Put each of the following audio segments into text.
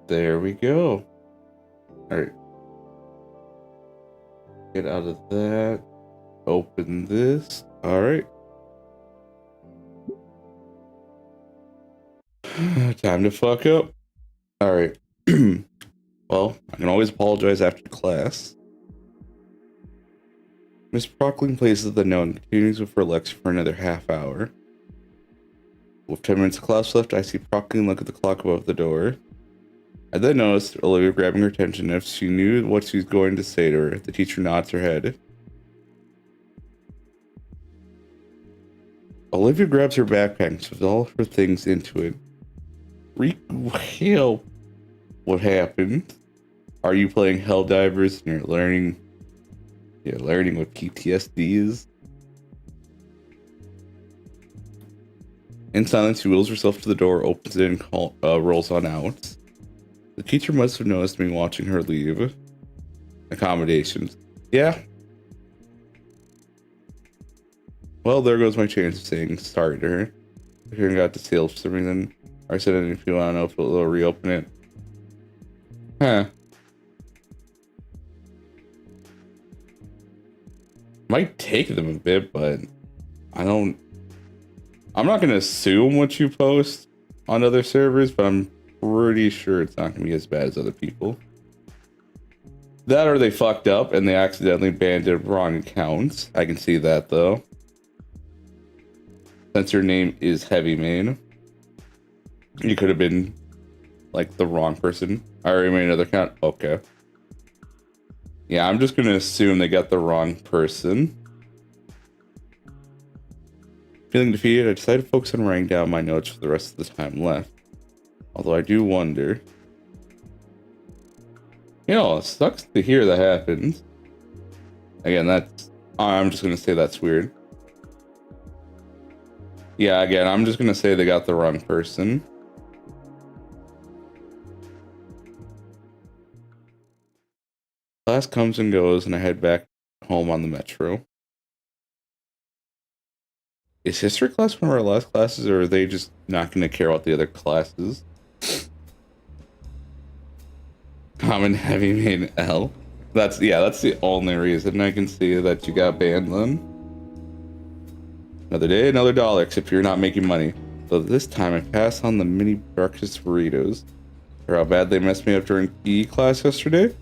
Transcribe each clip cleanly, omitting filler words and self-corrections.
There we go. Alright. Get out of that. Open this. Alright. Time to fuck up. Alright. Well, I can always apologize after class. Miss Prockling places the note and continues with her lecture for another half hour. With 10 minutes of class left, I see Prockling look at the clock above the door. I then noticed Olivia grabbing her attention. If she knew what she was going to say to her, the teacher nods her head. Olivia grabs her backpack and shoves all her things into it. Rikku, help! What happened? Are you playing Helldivers and you're learning what PTSD is? In silence, she wheels herself to the door, opens it, and rolls on out. The teacher must have noticed me watching her leave. Accommodations. Yeah. Well, there goes my chance of saying sorry to her. I hearing got to sales for some reason. I said, if you want to know if it'll reopen it. Huh. Might take them a bit, but I'm not going to assume what you post on other servers, but I'm pretty sure it's not going to be as bad as other people. That or they fucked up and they accidentally banned it wrong accounts. I can see that though. Since your name is Heavy Main, you could have been like the wrong person. I already made another account. Okay. Yeah, I'm just going to assume they got the wrong person. Feeling defeated, I decided to focus on writing down my notes for the rest of the time left. Although I do wonder. You know, it sucks to hear that happens. Again, I'm just going to say that's weird. Yeah, again, I'm just going to say they got the wrong person. Class comes and goes, and I head back home on the metro. Is history class one of our last classes, or are they just not going to care about the other classes? Common Heavy Main L. That's the only reason I can see that you got banned then. Another day, another dollar, except you're not making money. So this time I pass on the mini breakfast burritos. Or how bad they messed me up during PE class yesterday?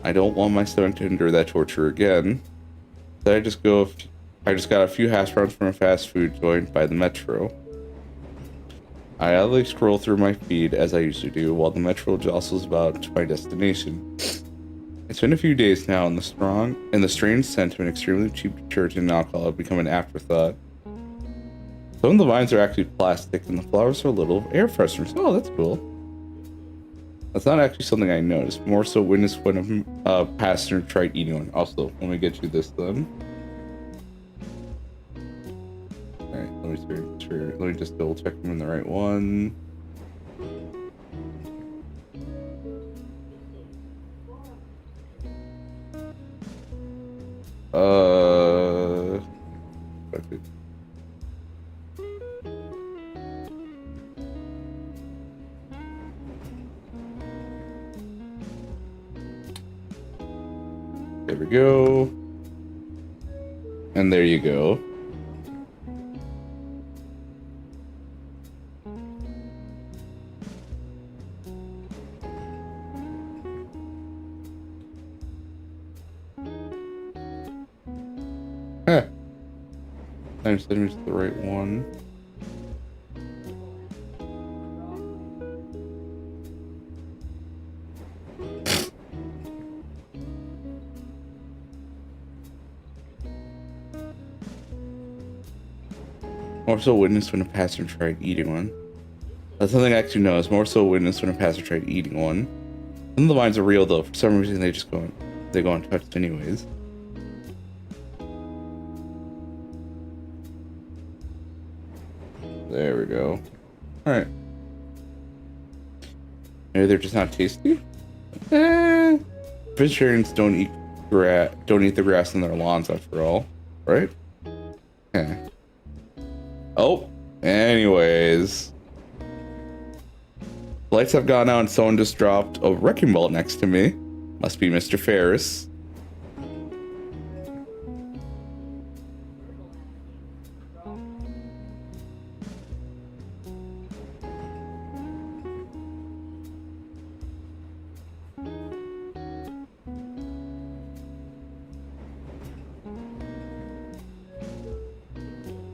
I don't want my stomach to endure that torture again. So I just got a few hash browns from a fast food joint by the metro. I idly scroll through my feed as I usually do while the metro jostles about to my destination. It's been a few days now and the strange scent of an extremely cheap detergent and alcohol have become an afterthought. Some of the vines are actually plastic and the flowers are little air fresheners. Oh, that's cool. That's not actually something I noticed. More so witnessed when a passenger tried eating one. Also, let me get you this then. Alright, let me just double check them in the right one. Okay. There we go. And there you go. Huh. I just finished the right one. More so witnessed when a passenger tried eating one. That's something I actually know is more so witnessed when a passenger tried eating one. Some of the vines are real though. For some reason they go untouched anyways. There we go. Alright. Maybe they're just not tasty? Vegetarians don't eat the grass on their lawns after all, right? Yeah. Oh, anyways. Lights have gone out and someone just dropped a wrecking ball next to me. Must be Mr. Ferris.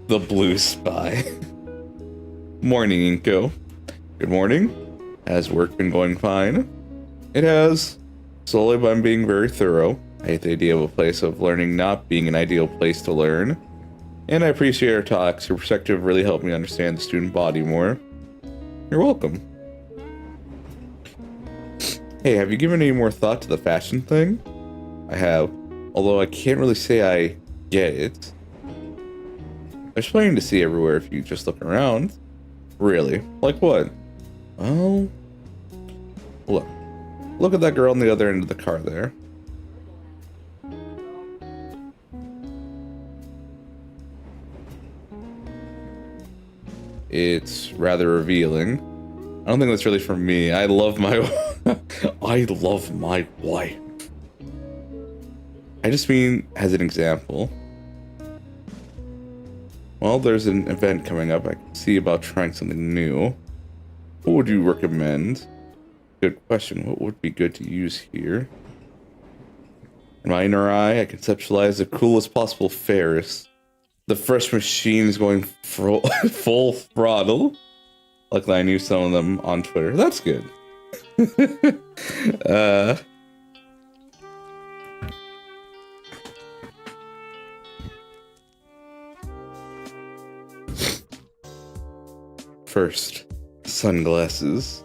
The blue spy. Morning, Inko. Good morning. Has work been going fine? It has. Slowly, but I'm being very thorough. I hate the idea of a place of learning not being an ideal place to learn. And I appreciate our talks. Your perspective really helped me understand the student body more. You're welcome. Hey, have you given any more thought to the fashion thing? I have. Although I can't really say I get it. There's plenty to see everywhere if you just look around. Really? Like what? Well, look. Look at that girl on the other end of the car there. It's rather revealing. I don't think that's really for me. I love my I love my wife. I just mean as an example. Well, there's an event coming up. I can see about trying something new. What would you recommend? Good question. What would be good to use here? In my inner eye, I conceptualize the coolest possible Ferris. The fresh machine is going full throttle. Luckily, I knew some of them on Twitter. That's good. First, sunglasses.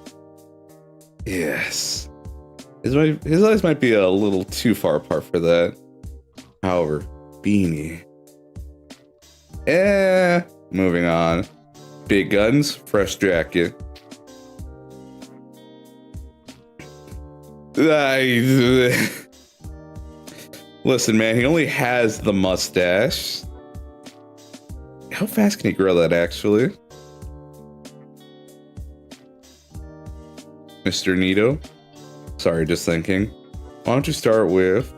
Yes. His eyes might be a little too far apart for that. However, beanie. Moving on. Big guns, fresh jacket. Listen, man, he only has the mustache. How fast can he grow that, actually? Mr. Nito? Sorry, just thinking. Why don't you start with...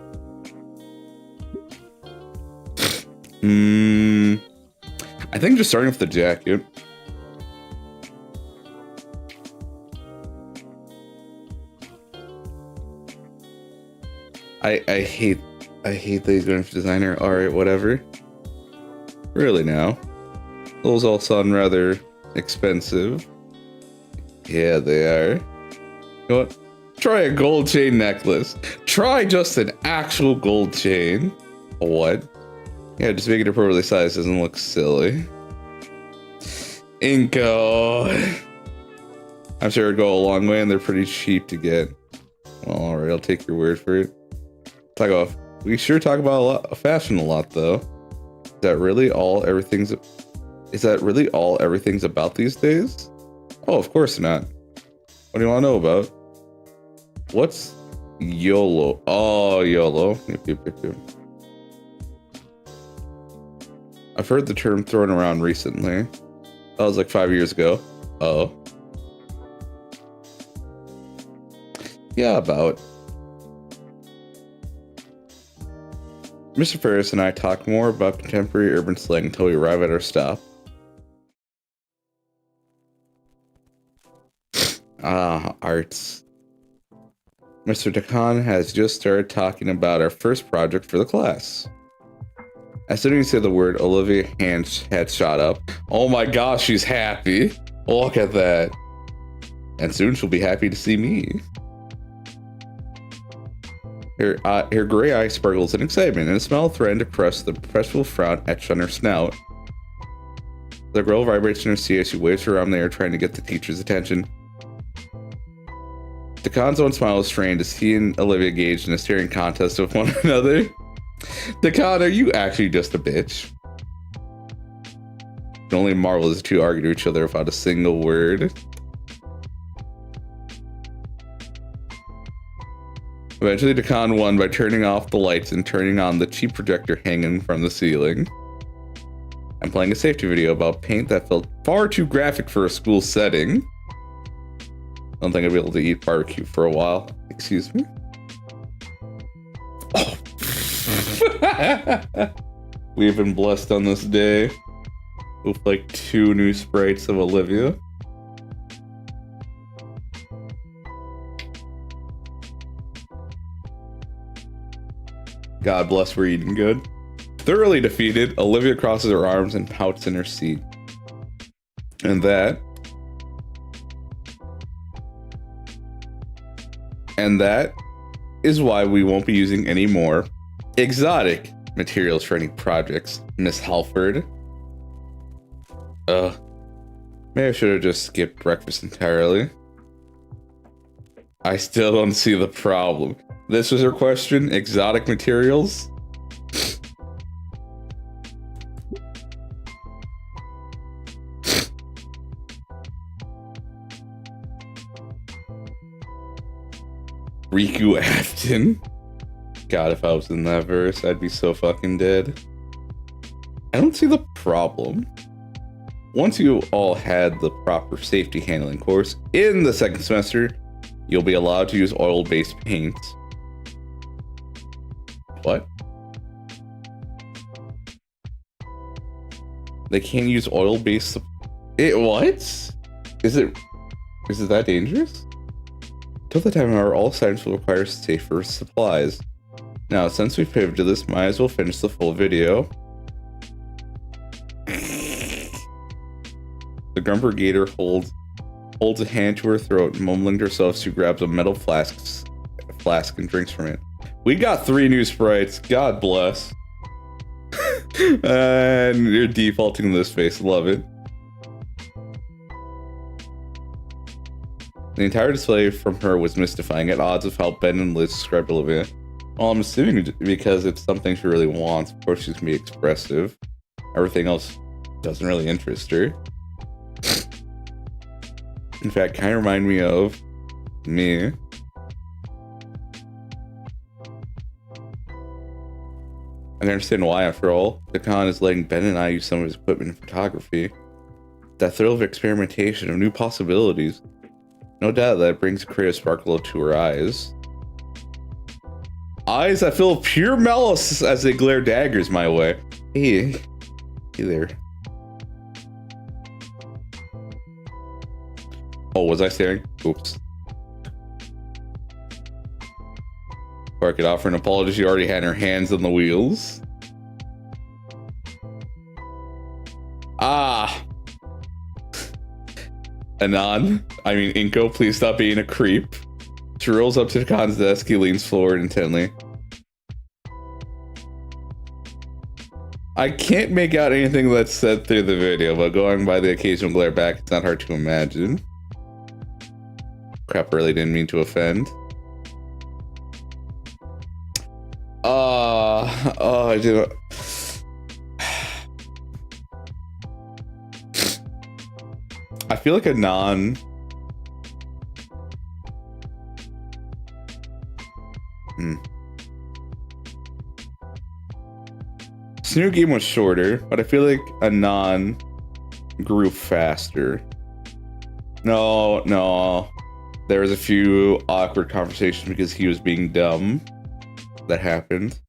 I think just starting with the jacket. I hate that he's going for designer. Alright, whatever. Really now? Those all sound rather expensive. Yeah, they are. You know what? Try a gold chain necklace. Try just an actual gold chain. What? Yeah, just make it appropriately sized. Doesn't look silly. Inko. I'm sure it'd go a long way and they're pretty cheap to get. Well, alright, I'll take your word for it. We sure talk about fashion a lot, though. Is that really all everything's about these days? Oh, of course not. What do you want to know about? What's YOLO? Oh, YOLO. Yep. I've heard the term thrown around recently. That was like 5 years ago. Oh. Yeah, about. Mr. Ferris and I talk more about contemporary urban slang until we arrive at our stop. Arts. Mr. Takan has just started talking about our first project for the class. As soon as you say the word, Olivia's hand had shot up. Oh my gosh, she's happy. Look at that. And soon she'll be happy to see me. Her gray eye sparkles in excitement, and a smile threatened to crush the professional frown etched on her snout. The girl vibrates in her seat as she waves her arm in the air, trying to get the teacher's attention. Takan's own smile is strained as he and Olivia engage in a staring contest with one another. Takan, are you actually just a bitch? You can only marvel as the two argue to each other without a single word. Eventually, Takan won by turning off the lights and turning on the cheap projector hanging from the ceiling. I'm playing a safety video about paint that felt far too graphic for a school setting. don't think I'd be able to eat barbecue for a while. Excuse me? Oh. We've been blessed on this day with like 2 new sprites of Olivia. God bless, we're eating good. Thoroughly defeated, Olivia crosses her arms and pouts in her seat. And that is why we won't be using any more exotic materials for any projects, Miss Halford. Maybe I should have just skipped breakfast entirely. I still don't see the problem. This was her question, exotic materials? Rikku Afton. God, if I was in that verse, I'd be so fucking dead. I don't see the problem. Once you all had the proper safety handling course in the 2nd semester, you'll be allowed to use oil-based paints. What? They can't use oil-based... What? Is it that dangerous? Till the time, however, all science will require safer supplies. Now, since we've pivoted to this, might as well finish the full video. The Grumper Gator holds a hand to her throat, mumbling to herself. She grabs a metal flask and drinks from it. We got 3 new sprites. God bless. And you're defaulting to this face. Love it. The entire display from her was mystifying, at odds with how Ben and Liz described Olivia. Well, I'm assuming because it's something she really wants. Of course, she's gonna be expressive. Everything else doesn't really interest her. In fact, kind of remind me of me. I can understand why, after all. The con is letting Ben and I use some of his equipment in photography. That thrill of experimentation, of new possibilities. No doubt that brings a creative sparkle to her eyes. Eyes that fill pure malice as they glare daggers my way. Hey there. Oh, was I staring? Oops. Or I could offer an apology. She already had her hands on the wheels. Ah. Inko, please stop being a creep. She rolls up to the con's desk. He leans forward intently. I can't make out anything that's said through the video, but going by the occasional glare back, it's not hard to imagine. Crap, really didn't mean to offend. I didn't. I feel like This new game was shorter, but I feel like Anon grew faster. No. There was a few awkward conversations because he was being dumb. That happened.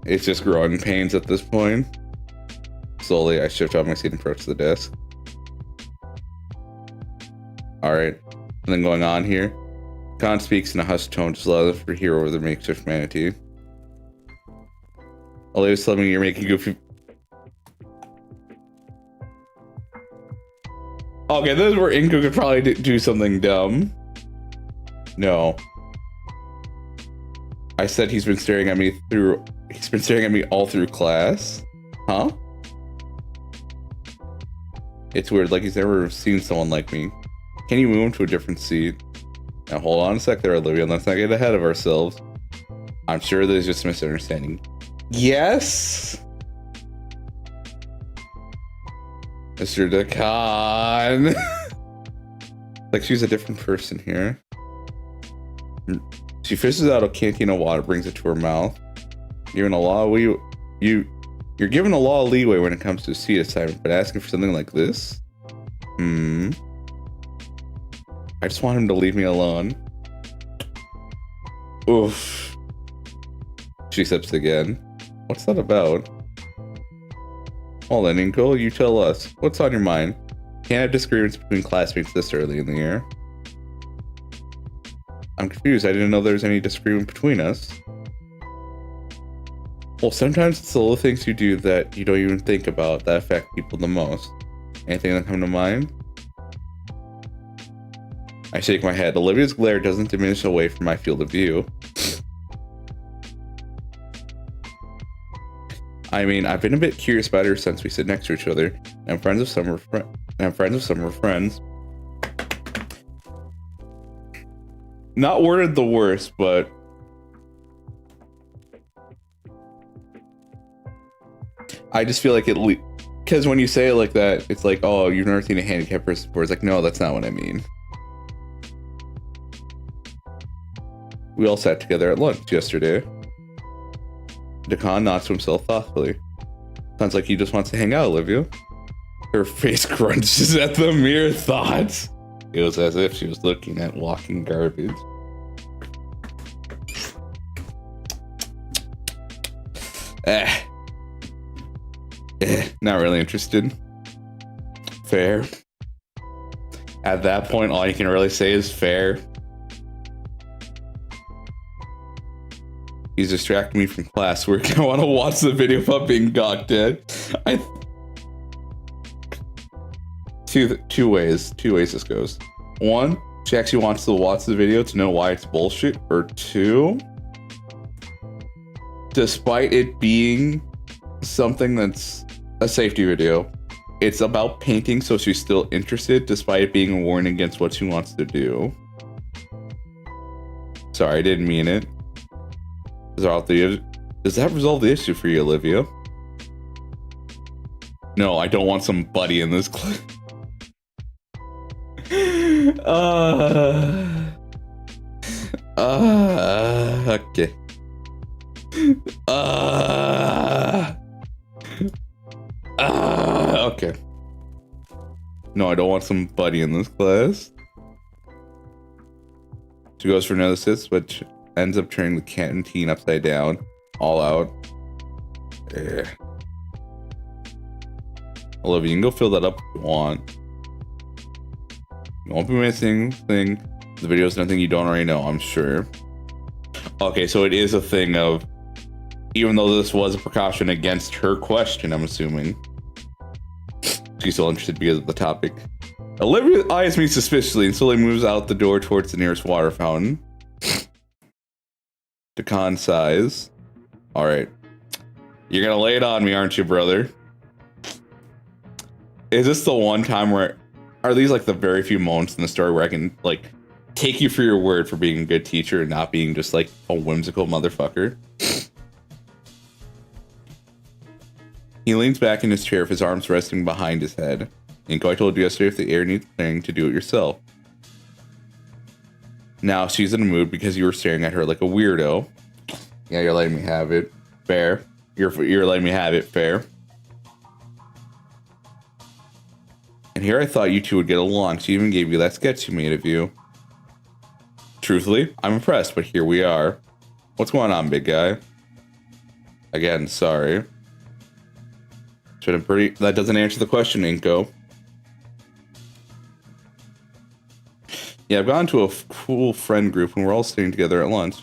It's just growing pains at this point. Slowly, I shift off my seat and approach the desk. Alright. Something going on here. Khan speaks in a hushed tone, just loud enough to hear over the makeshift manatee. Olivia's telling me you're making goofy... Okay, this is where Inko could probably do something dumb. No. I said he's been staring at me all through class. Huh? It's weird, like he's never seen someone like me. Can you move him to a different seat? Now hold on a sec there, Olivia, let's not get ahead of ourselves. I'm sure there's just a misunderstanding. Yes? Mr. Dakan. Like she's a different person here. She fishes out a canteen of water, brings it to her mouth. You're given a lot of leeway when it comes to seat assignment, but asking for something like this? I just want him to leave me alone. Oof. She sips again. What's that about? Hold on, Inko, you tell us. What's on your mind? Can't have disagreements between classmates this early in the year. I'm confused. I didn't know there was any disagreement between us. Well, sometimes it's the little things you do that you don't even think about that affect people the most. Anything that come to mind? I shake my head. Olivia's glare doesn't diminish away from my field of view. I mean, I've been a bit curious about her since we sit next to each other. I'm friends with some of her friends. Not worded the worst, but I just feel like it, because when you say it like that, it's like, oh, you've never seen a handicapped person before. It's like, no, that's not what I mean. We all sat together at lunch yesterday. Dakan nods to himself thoughtfully. Sounds like he just wants to hang out, Olivia. Her face crunches at the mere thought. It was as if she was looking at walking garbage. Not really interested. Fair. At that point, all you can really say is fair. He's distracting me from classwork. I want to watch the video about being gawked at. Two ways this goes. One, she actually wants to watch the video to know why it's bullshit. Or two, despite it being something that's a safety video, it's about painting, so she's still interested despite it being a warning against what she wants to do. Sorry, I didn't mean it. Does that resolve the issue for you, Olivia? No, I don't want some buddy in this clip. Okay. Okay. No, I don't want some buddy in this class. She goes for another sis, but ends up turning the canteen upside down. All out. Ugh. Olivia, you can go fill that up if you want. You won't be missing anything. The video is nothing you don't already know, I'm sure. Okay, so it is a thing of, even though this was a precaution against her question, I'm assuming, she's still interested because of the topic. Olivia eyes me suspiciously and slowly moves out the door towards the nearest water fountain. Dakan sighs. Alright. You're gonna lay it on me, aren't you, brother? Is this the one time where... Are these like the very few moments in the story where I can like take you for your word for being a good teacher and not being just like a whimsical motherfucker? He leans back in his chair with his arms resting behind his head. Inko, I told you yesterday if the air needs clearing to do it yourself. Now she's in a mood because you were staring at her like a weirdo. Yeah, you're letting me have it. Fair. You're letting me have it. Fair. And here I thought you two would get along. She even gave you that sketch you made of you. Truthfully, I'm impressed, but here we are. What's going on, big guy? Again, sorry. That doesn't answer the question, Inko. Yeah, I've gone to a cool friend group and we're all sitting together at lunch.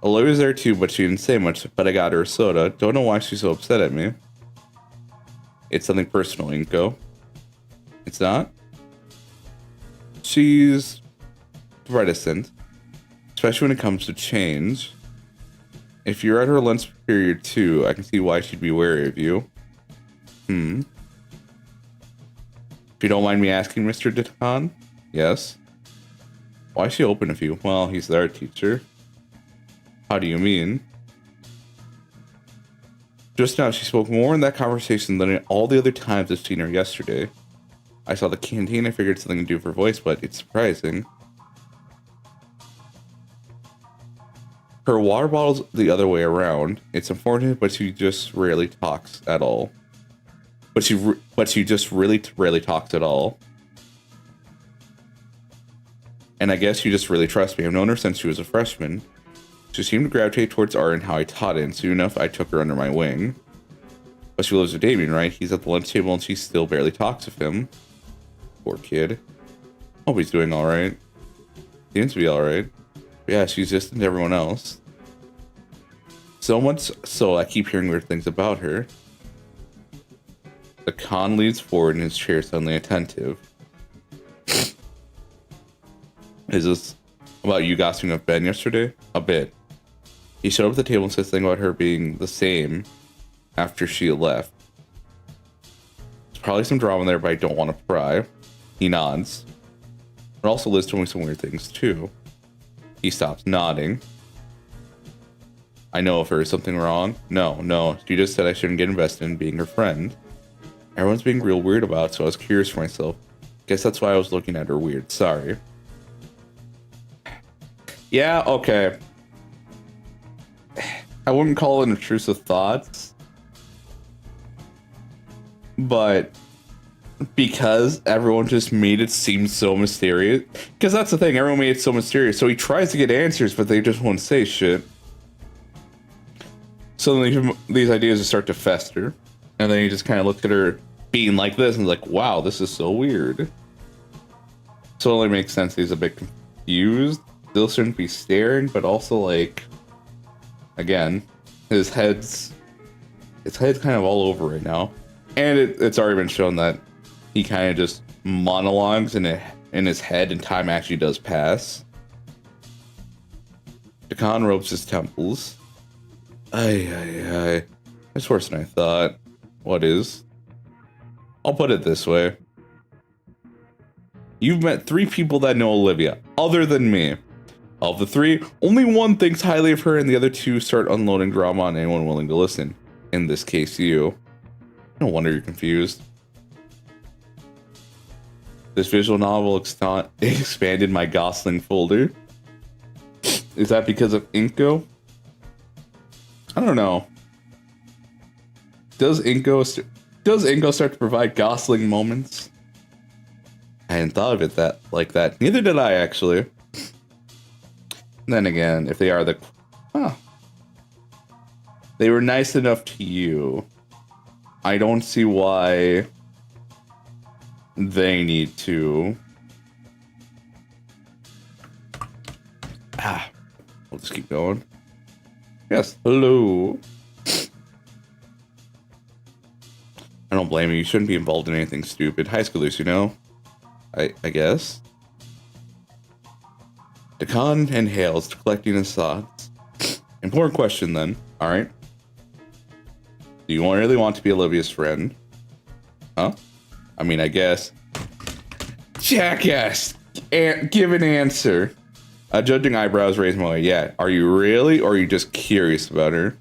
Olivia's there too, but she didn't say much, but I got her a soda. Don't know why she's so upset at me. It's something personal, Inko. It's not? She's reticent, especially when it comes to change. If you're at her lunch period too, I can see why she'd be wary of you. If you don't mind me asking, Mr. Dakan? Yes. Why is she open with you? Well, he's their teacher. How do you mean? Just now, she spoke more in that conversation than in all the other times I've seen her yesterday. I saw the canteen, I figured something to do with her voice, but it's surprising. Her water bottle's the other way around. It's unfortunate, but she just rarely talks at all. But she just really rarely talks at all. And I guess you just really trust me. I've known her since she was a freshman. She seemed to gravitate towards art and how I taught it, and soon enough I took her under my wing. But she lives with Damien, right? He's at the lunch table and she still barely talks with him. Poor kid. Hope he's doing alright. Seems to be alright. Yeah, she's distant to everyone else. So much so I keep hearing weird things about her. The con leans forward in his chair, suddenly attentive. Is this about you gossiping with Ben yesterday? A bit. He showed up at the table and said something about her being the same after she left. There's probably some drama there, but I don't want to pry. He nods. But also Liz told me some weird things too. He stops nodding. I know if there is something wrong. No. She just said I shouldn't get invested in being her friend. Everyone's being real weird about it, so I was curious for myself. Guess that's why I was looking at her weird. Sorry. Yeah, okay. I wouldn't call it intrusive thoughts. But because everyone just made it seem so mysterious. Because that's the thing, everyone made it so mysterious. So he tries to get answers, but they just won't say shit. So then these ideas just start to fester. And then he just kind of looks at her being like this and is like, wow, this is so weird. So it only makes sense he's a bit confused. Still shouldn't be staring, but also like, again, his head's kind of all over right now. And it's already been shown that he kind of just monologues in his head and time actually does pass. Dakan ropes his temples. Ay. It's worse than I thought. What is? I'll put it this way. You've met 3 people that know Olivia, other than me. Of the 3, only one thinks highly of her and the other 2 start unloading drama on anyone willing to listen. In this case, you. No wonder you're confused. This visual novel expanded my Gosling folder. Is that because of Inko? I don't know. Does Inko start to provide Gosling moments? I hadn't thought of it like that. Neither did I, actually. Then again, if they are they were nice enough to you. I don't see why they need to. We'll just keep going. Yes, hello. I don't blame you. You shouldn't be involved in anything stupid. High schoolers, you know? I guess. Dakan inhales, collecting his thoughts. Important question then. Alright. Do you really want to be Olivia's friend? Huh? I mean, I guess. Jackass! Give an answer. Judging eyebrows raised my way. Yeah, are you really, or are you just curious about her?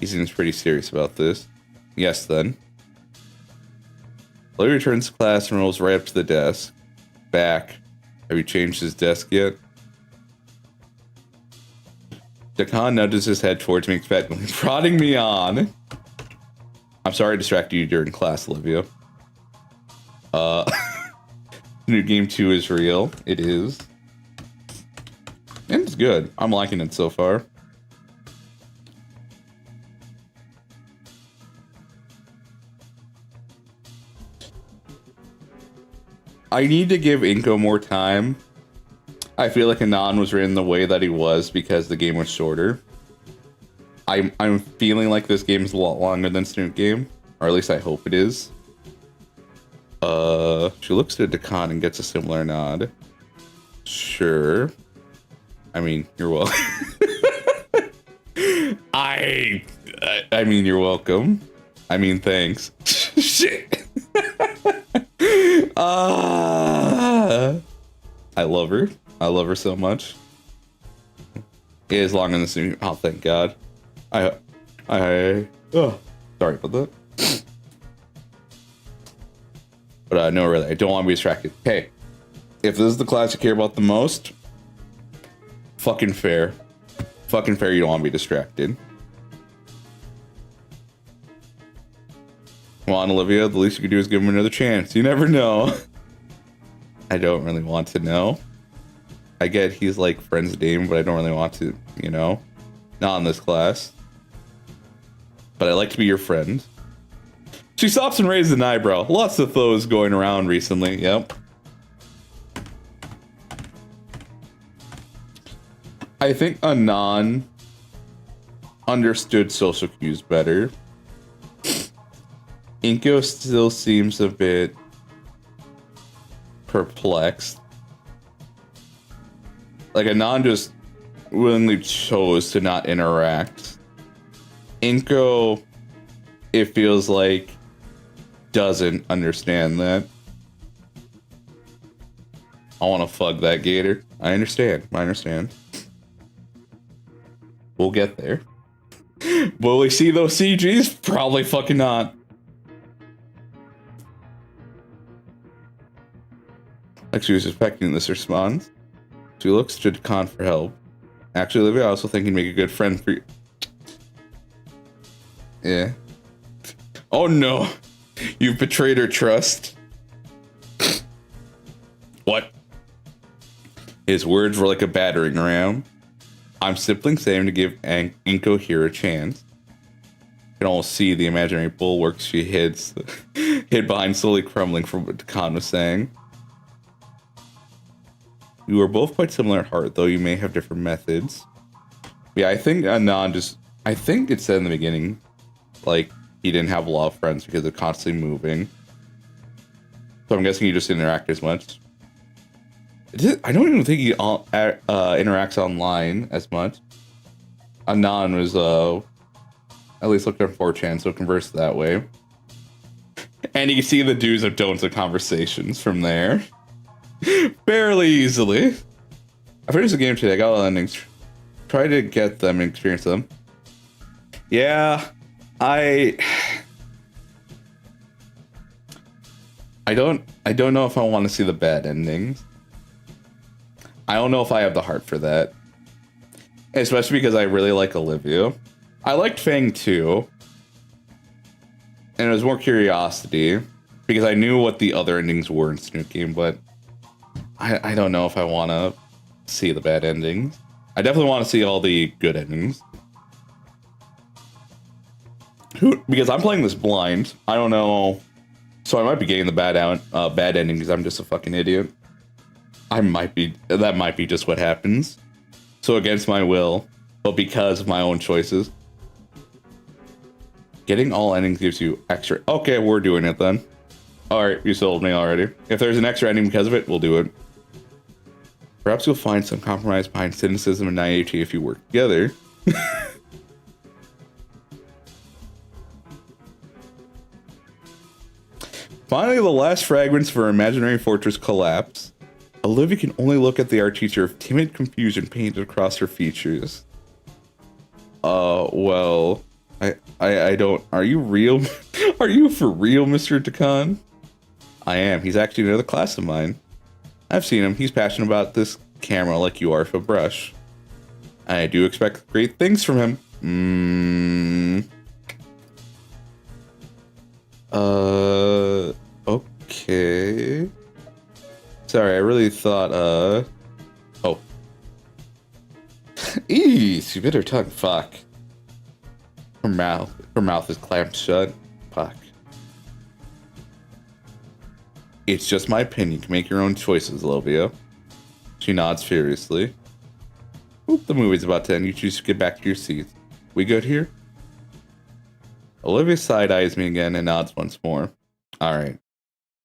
He seems pretty serious about this. Yes, then. Olivia returns to class and rolls right up to the desk. Back. Have you changed his desk yet? Dakan nudges his head towards me expectantly, prodding me on. I'm sorry I distracted you during class, Olivia. New game 2 is real. It is. And it's good. I'm liking it so far. I need to give Inko more time. I feel like Anon was written the way that he was because the game was shorter. I'm feeling like this game is a lot longer than Snoot Game, or at least I hope it is. She looks at Dakan and gets a similar nod. Sure. I mean, you're welcome. I mean, you're welcome. I mean, thanks. Shit. I love her. I love her so much. It is longer than this new. Oh, thank God. Oh, sorry about that. But no, really, I don't want to be distracted. Hey, if this is the class you care about the most, fucking fair. Fucking fair, you don't want to be distracted. Come on, Olivia, the least you could do is give him another chance. You never know. I don't really want to know. I get he's like friend's name, but I don't really want to, you know? Not in this class. But I like to be your friend. She stops and raises an eyebrow. Lots of those going around recently, yep. I think Anon understood social cues better. Inko still seems a bit perplexed. Like, Anon just willingly chose to not interact. Inko, it feels like, doesn't understand that. I want to fug that gator. I understand. We'll get there. Will we see those CGs? Probably fucking not. Like she was expecting this response. She looks to Khan for help. Actually, Olivia, I also think he'd make a good friend for you. Yeah. Oh no. You've betrayed her trust. What? His words were like a battering ram. I'm simply saying to give Inko here a chance. You can almost see the imaginary bulwarks she hid behind slowly crumbling from what Khan was saying. You are both quite similar at heart, though you may have different methods. Yeah, I think Anon I think it said in the beginning, like, he didn't have a lot of friends because they're constantly moving. So I'm guessing he just didn't interact as much. I don't even think he interacts online as much. Anon was, at least looked on 4chan, so converse that way. And you can see the do's and don'ts of conversations from there. Fairly easily. I finished the game today. I got all the endings. Try to get them and experience them. Yeah, I don't know if I want to see the bad endings. I don't know if I have the heart for that. Especially because I really like Olivia. I liked Fang too. And it was more curiosity. Because I knew what the other endings were in Snoot Game, but I don't know if I want to see the bad endings. I definitely want to see all the good endings. Because I'm playing this blind. I don't know. So I might be getting the bad ending because I'm just a fucking idiot. That might be just what happens. So against my will, but because of my own choices. Getting all endings gives you extra. Okay, we're doing it then. Alright, you sold me already. If there's an extra ending because of it, we'll do it. Perhaps you'll find some compromise behind cynicism and naivety if you work together. Finally, the last fragments for Imaginary Fortress collapse. Olivia can only look at the art teacher of timid confusion painted across her features. Well, I don't. Are you real? Are you for real, Mr. Takan? I am. He's actually another class of mine. I've seen him. He's passionate about this camera like you are for brush. I do expect great things from him. Okay. Sorry, I really thought, oh. Eesh, you bit her tongue, fuck. Her mouth is clamped shut. Fuck. It's just my opinion. You can make your own choices, Olivia. She nods furiously. Oop, the movie's about to end. You choose to get back to your seat. We good here? Olivia side-eyes me again and nods once more. Alright.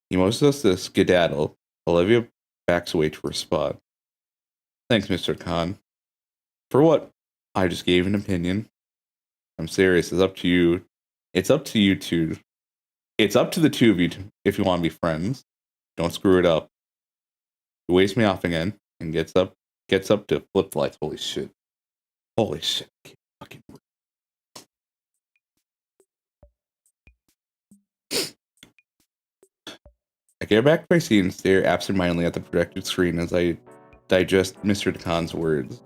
He motions us to skedaddle. Olivia backs away to her spot. Thanks, Mr. Khan. For what? I just gave an opinion. I'm serious. It's up to you. It's up to you two. It's up to the two of you if you want to be friends. Don't screw it up. He waves me off again and gets up to flip flights. Holy shit. Holy shit. I can't fucking wait. I get back to my seat and stare absentmindedly at the projected screen as I digest Mr. Khan's words.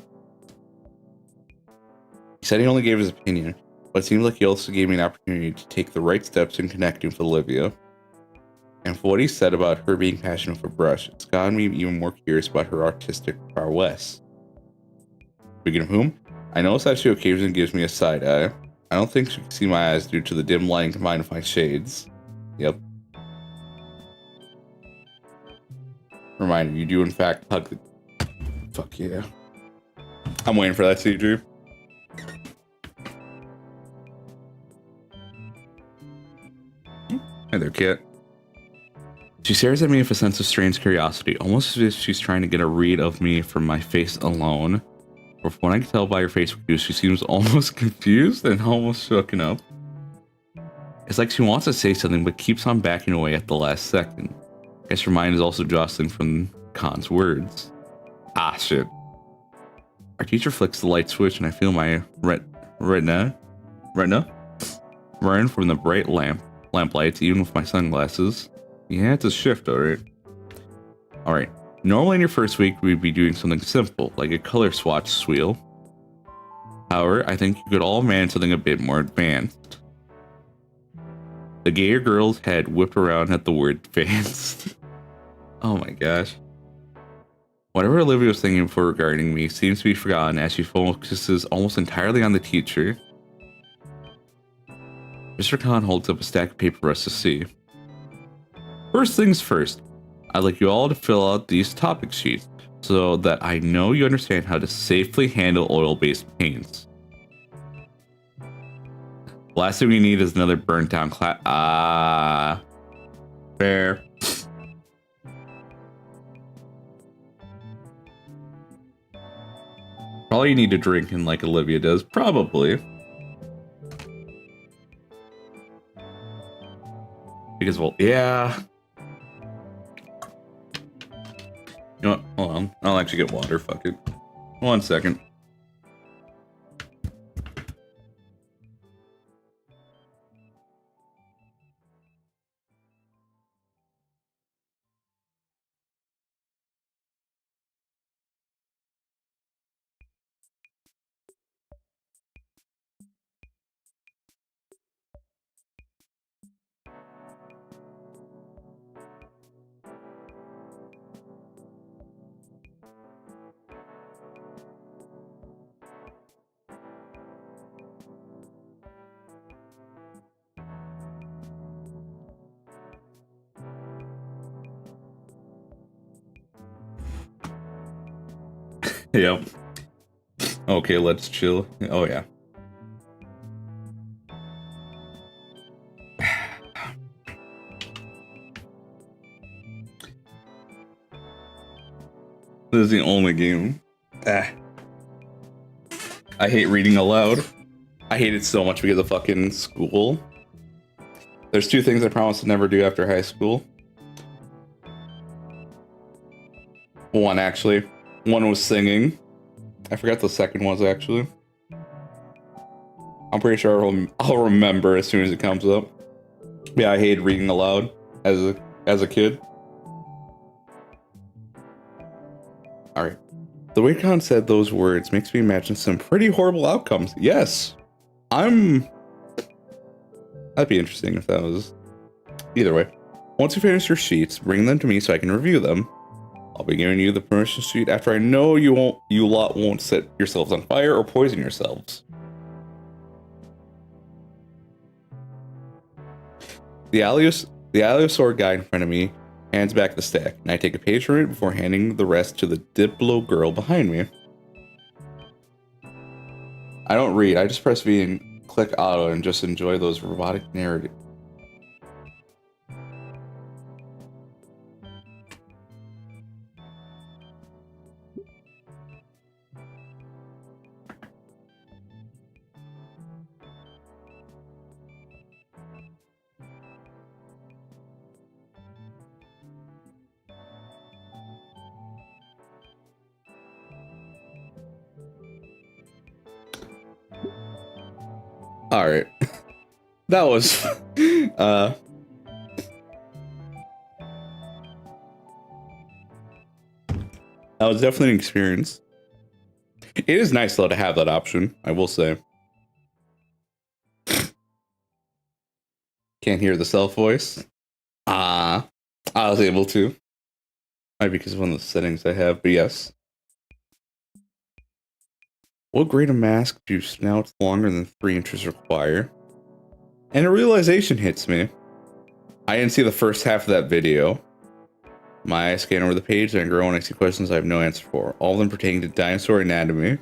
He said he only gave his opinion, but it seems like he also gave me an opportunity to take the right steps in connecting with Olivia. And for what he said about her being passionate for brush, it's gotten me even more curious about her artistic prowess. Speaking of whom, I notice that she occasionally gives me a side eye. I don't think she can see my eyes due to the dim lighting combined with my shades. Yep. Reminder, you do in fact hug the... Fuck yeah. I'm waiting for that CG. Hey there, kid. She stares at me with a sense of strange curiosity, almost as if she's trying to get a read of me from my face alone. Or from what I can tell by her face cues, she seems almost confused and almost shooken up. It's like she wants to say something but keeps on backing away at the last second. I guess her mind is also jostling from Khan's words. Ah, shit. Our teacher flicks the light switch and I feel my retina burn from the bright lamplights, even with my sunglasses. Yeah, it's a shift, alright. Alright. Normally in your first week, we'd be doing something simple, like a color swatch wheel. However, I think you could all manage something a bit more advanced. The Gator girl's head whipped around at the word advanced. Oh my gosh. Whatever Olivia was thinking before regarding me seems to be forgotten as she focuses almost entirely on the teacher. Mr. Khan holds up a stack of paper for us to see. First things first, I'd like you all to fill out these topic sheets so that I know you understand how to safely handle oil-based paints. Last thing we need is another burnt down class. Ah, fair. Probably you need to drink in like Olivia does, probably. Because, well, yeah. You know what? Hold on. I'll actually get water. Fuck it. 1 second. Yep. Okay, let's chill. Oh, yeah. This is the only game. I hate reading aloud. I hate it so much because of fucking school. There's 2 things I promised to never do after high school. 1, actually. 1 was singing. I forgot the second was, actually. I'm pretty sure I'll remember as soon as it comes up. Yeah, I hated reading aloud as a kid. Alright. The way Khan said those words makes me imagine some pretty horrible outcomes. Yes. That'd be interesting if that was... Either way. Once you finish your sheets, bring them to me so I can review them. I'll be giving you the permission sheet after I know you lot won't set yourselves on fire or poison yourselves. The Allosaur guy in front of me hands back the stack, and I take a page from it before handing the rest to the Diplo girl behind me. I don't read, I just press V and click auto and just enjoy those robotic narratives. All right, that was that was definitely an experience. It is nice though to have that option, I will say. Can't hear the self voice. I was able to. Might be because of one of the settings I have, but yes. What grade of mask do snouts longer than 3 inches require? And a realization hits me. I didn't see the first half of that video. My eyes scan over the page and I grow when I see questions I have no answer for, all of them pertaining to dinosaur anatomy.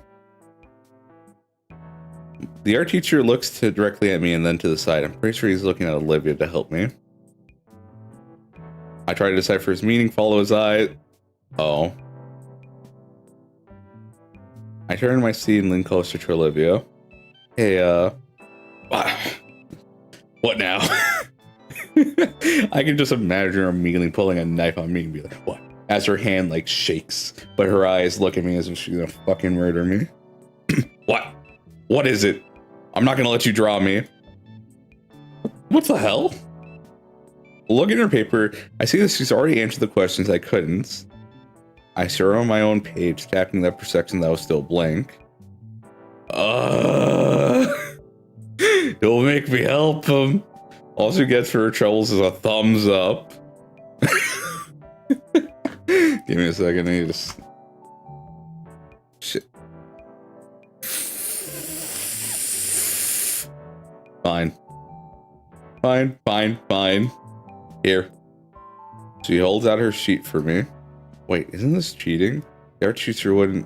The art teacher looks directly at me and then to the side. I'm pretty sure he's looking at Olivia to help me. I try to decipher his meaning, follow his eye. Oh. I turn in my seat and lean closer to Olivia. Hey, what now? I can just imagine her immediately pulling a knife on me and be like, what? As her hand, like, shakes, but her eyes look at me as if she's gonna fucking murder me. What? What is it? I'm not gonna let you draw me. What the hell? Looking at her paper, I see that she's already answered the questions I couldn't. I stare on my own page, tapping that section that was still blank. Don't make me help him. All she gets for her troubles is a thumbs up. Give me a second, I need to... Shit. Fine. Fine, fine, fine. Here. She holds out her sheet for me. Wait, isn't this cheating? The art teacher wouldn't...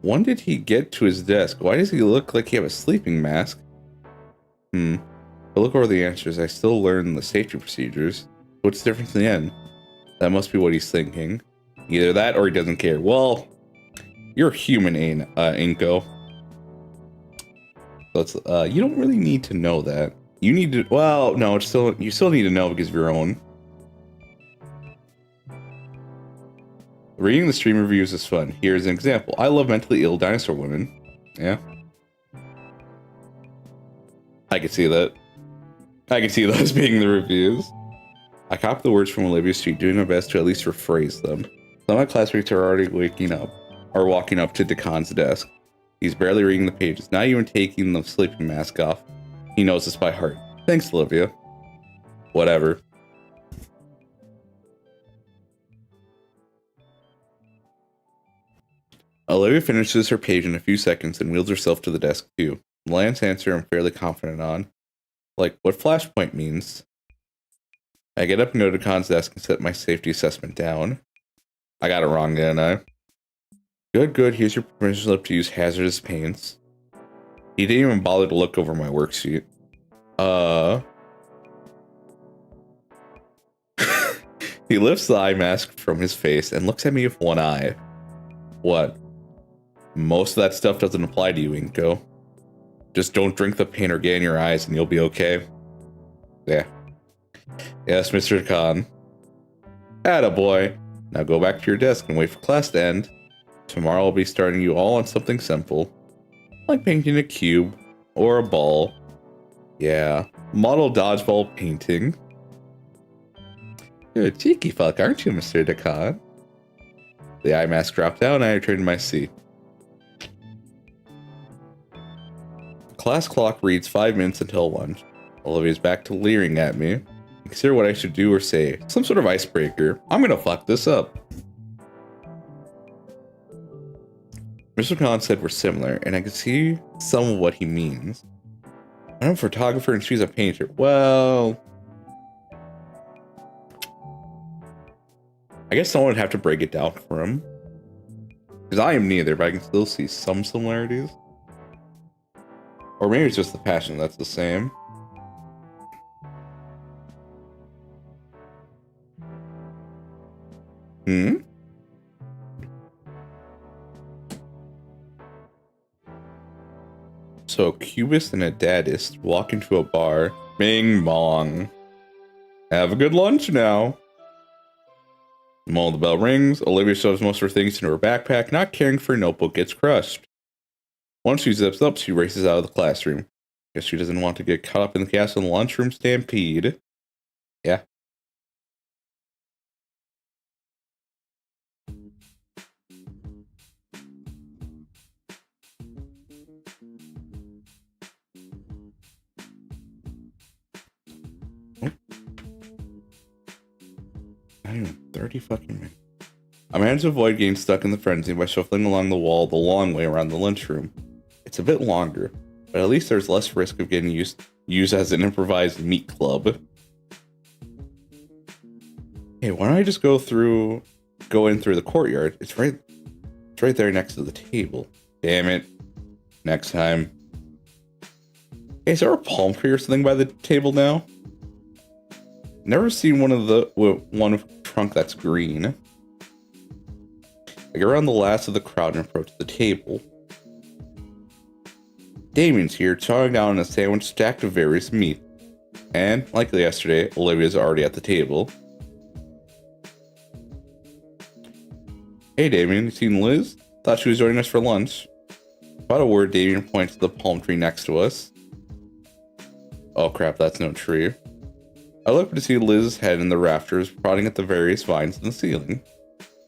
When did he get to his desk? Why does he look like he have a sleeping mask? I look over the answers. I still learn the safety procedures. What's the difference in the end? That must be what he's thinking. Either that or he doesn't care. Well, you're human, Inko. So you don't really need to know that. You need to... Well, no, you still need to know because of your own. Reading the stream reviews is fun. Here's an example. I love mentally ill dinosaur women. Yeah. I can see that. I can see those being the reviews. I copy the words from Olivia's sheet, doing my best to at least rephrase them. Some of my classmates are already walking up to Decon's desk. He's barely reading the pages, not even taking the sleeping mask off. He knows this by heart. Thanks, Olivia. Whatever. Olivia finishes her page in a few seconds and wheels herself to the desk too. The last answer I'm fairly confident on. Like, what flashpoint means. I get up and go to Khan's desk and set my safety assessment down. I got it wrong, didn't I? Good, here's your permission slip to use hazardous paints. He didn't even bother to look over my worksheet. He lifts the eye mask from his face and looks at me with one eye. What? Most of that stuff doesn't apply to you, Inko. Just don't drink the paint or get in your eyes and you'll be okay. Yeah. Yes, Mr. Khan. Attaboy. Now go back to your desk and wait for class to end. Tomorrow I'll be starting you all on something simple. Like painting a cube. Or a ball. Yeah. Model dodgeball painting. You're a cheeky fuck, aren't you, Mr. Khan? The eye mask dropped down and I returned to my seat. Class clock reads 5 minutes until lunch. Olivia's back to leering at me. Consider what I should do or say. Some sort of icebreaker. I'm gonna fuck this up. Mr. Khan said we're similar, and I can see some of what he means. I'm a photographer and she's a painter. Well... I guess someone would have to break it down for him. Because I am neither, but I can still see some similarities. Or maybe it's just the passion that's the same. So a cubist and a dadist walk into a bar. Bing bong. Have a good lunch now. The moment the bell rings, Olivia shoves most of her things into her backpack, not caring if her notebook gets crushed. Once she zips up, she races out of the classroom. Guess she doesn't want to get caught up in the chaos of the lunchroom stampede. Yeah. Not even 30 fucking minutes. I managed to avoid getting stuck in the frenzy by shuffling along the wall the long way around the lunchroom. It's a bit longer, but at least there's less risk of getting used as an improvised meat club. Hey, why don't I just go in through the courtyard? It's right there next to the table. Damn it. Next time. Hey, is there a palm tree or something by the table now? Never seen one with a trunk that's green. I get around the last of the crowd and approach the table. Damien's here, chowing down on a sandwich stacked of various meat. And, like yesterday, Olivia's already at the table. Hey Damien, you seen Liz? Thought she was joining us for lunch. Without a word, Damien points to the palm tree next to us. Oh crap, that's no tree. I looked to see Liz's head in the rafters, prodding at the various vines in the ceiling.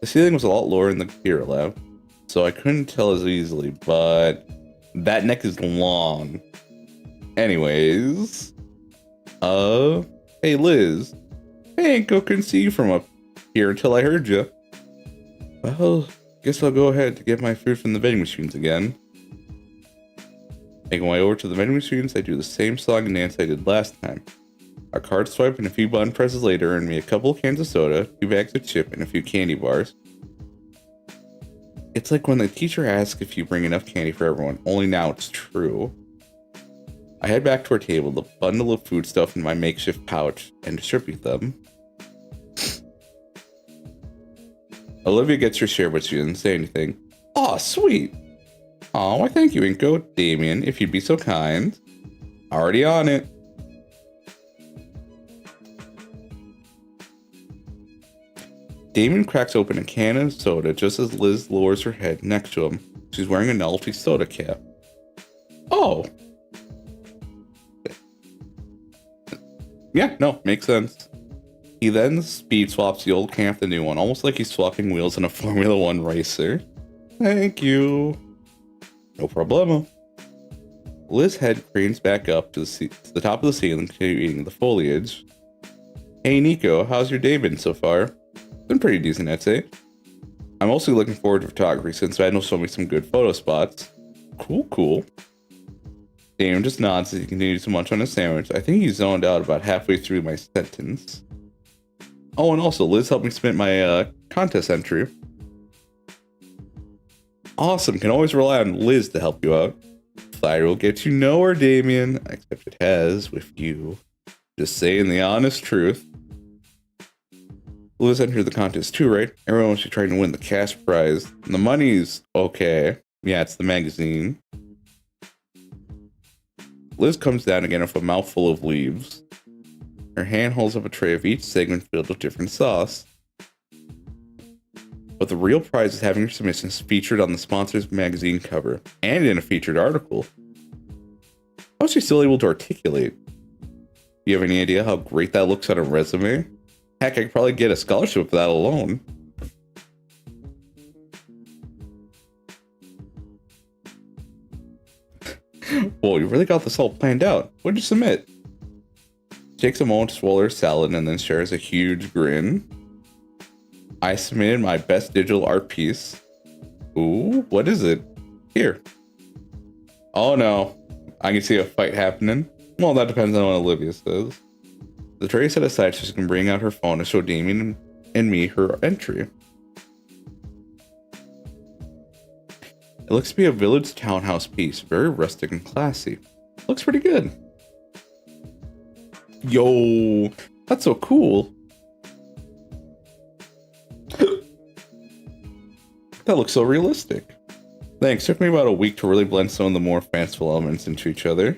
The ceiling was a lot lower in the computer lab, so I couldn't tell as easily, but that neck is long. Anyways, hey Liz. Hey, couldn't see you from up here until I heard you. Well, guess I'll go ahead to get my food from the vending machines again. Making my way over to the vending machines, I do the same song and dance I did last time. A card swipe and a few button presses later earned me a couple of cans of soda, 2 bags of chip, and a few candy bars. It's like when the teacher asks if you bring enough candy for everyone, only now it's true. I head back to our table, the bundle of food stuff in my makeshift pouch, and distribute them. Olivia gets her share, but she didn't say anything. Aw, sweet! Aw, why thank you, Inko. Damien, if you'd be so kind. Already on it. Damien cracks open a can of soda just as Liz lowers her head next to him. She's wearing a novelty soda cap. Oh! Yeah, no, makes sense. He then speed swaps the old can with the new one, almost like he's swapping wheels in a Formula 1 racer. Thank you. No problemo. Liz's head cranes back up to the top of the ceiling, eating the foliage. Hey Nico, how's your day been so far? Been pretty decent, I'd say. I'm mostly looking forward to photography since Van will show me some good photo spots. Cool. Damien just nods as he continues to munch on his sandwich. I think he zoned out about halfway through my sentence. Oh, and also, Liz helped me submit my contest entry. Awesome, can always rely on Liz to help you out. Fire will get you nowhere, Damien. Except it has with you. Just saying the honest truth. Liz entered the contest too, right? Everyone should try to win the cash prize. And the money's okay. Yeah, it's the magazine. Liz comes down again with a mouthful of leaves. Her hand holds up a tray of each segment filled with different sauce. But the real prize is having your submissions featured on the sponsor's magazine cover and in a featured article. How is she still able to articulate? Do you have any idea how great that looks on a resume? Heck, I could probably get a scholarship for that alone. Whoa, you really got this all planned out. What'd you submit? She takes a moment to swallow her salad and then shares a huge grin. I submitted my best digital art piece. Ooh, what is it? Here. Oh no, I can see a fight happening. Well, that depends on what Olivia says. The tray set aside so she can bring out her phone to show Damien and me her entry. It looks to be a village townhouse piece, very rustic and classy. Looks pretty good. Yo, that's so cool. That looks so realistic. Thanks, took me about a week to really blend some of the more fanciful elements into each other.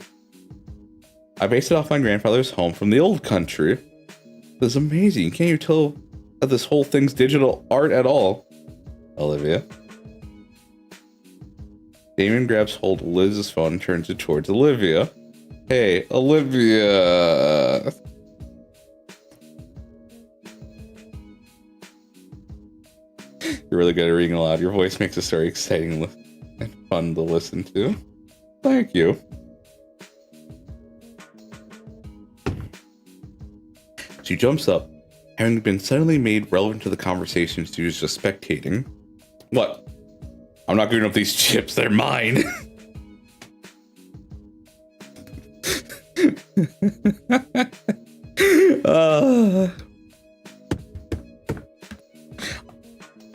I based it off my grandfather's home from the old country. This is amazing, can't you tell that this whole thing's digital art at all? Olivia. Damien grabs hold of Liz's phone and turns it towards Olivia. Hey, Olivia. You're really good at reading aloud. Your voice makes this very exciting and fun to listen to. Thank you. She jumps up, having been suddenly made relevant to the conversation, she was just spectating. What? I'm not giving up these chips, they're mine.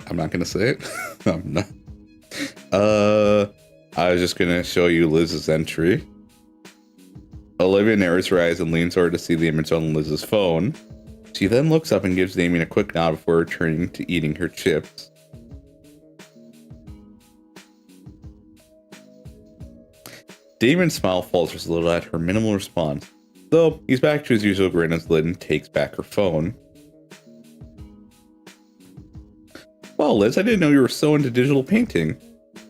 I'm not gonna say it. I'm not. I was just gonna show you Liz's entry. Olivia narrows her eyes and leans over to see the image on Liz's phone. She then looks up and gives Damien a quick nod before returning to eating her chips. Damien's smile falters a little at her minimal response, though he's back to his usual grin as Lynn takes back her phone. Well, Liz, I didn't know you were so into digital painting.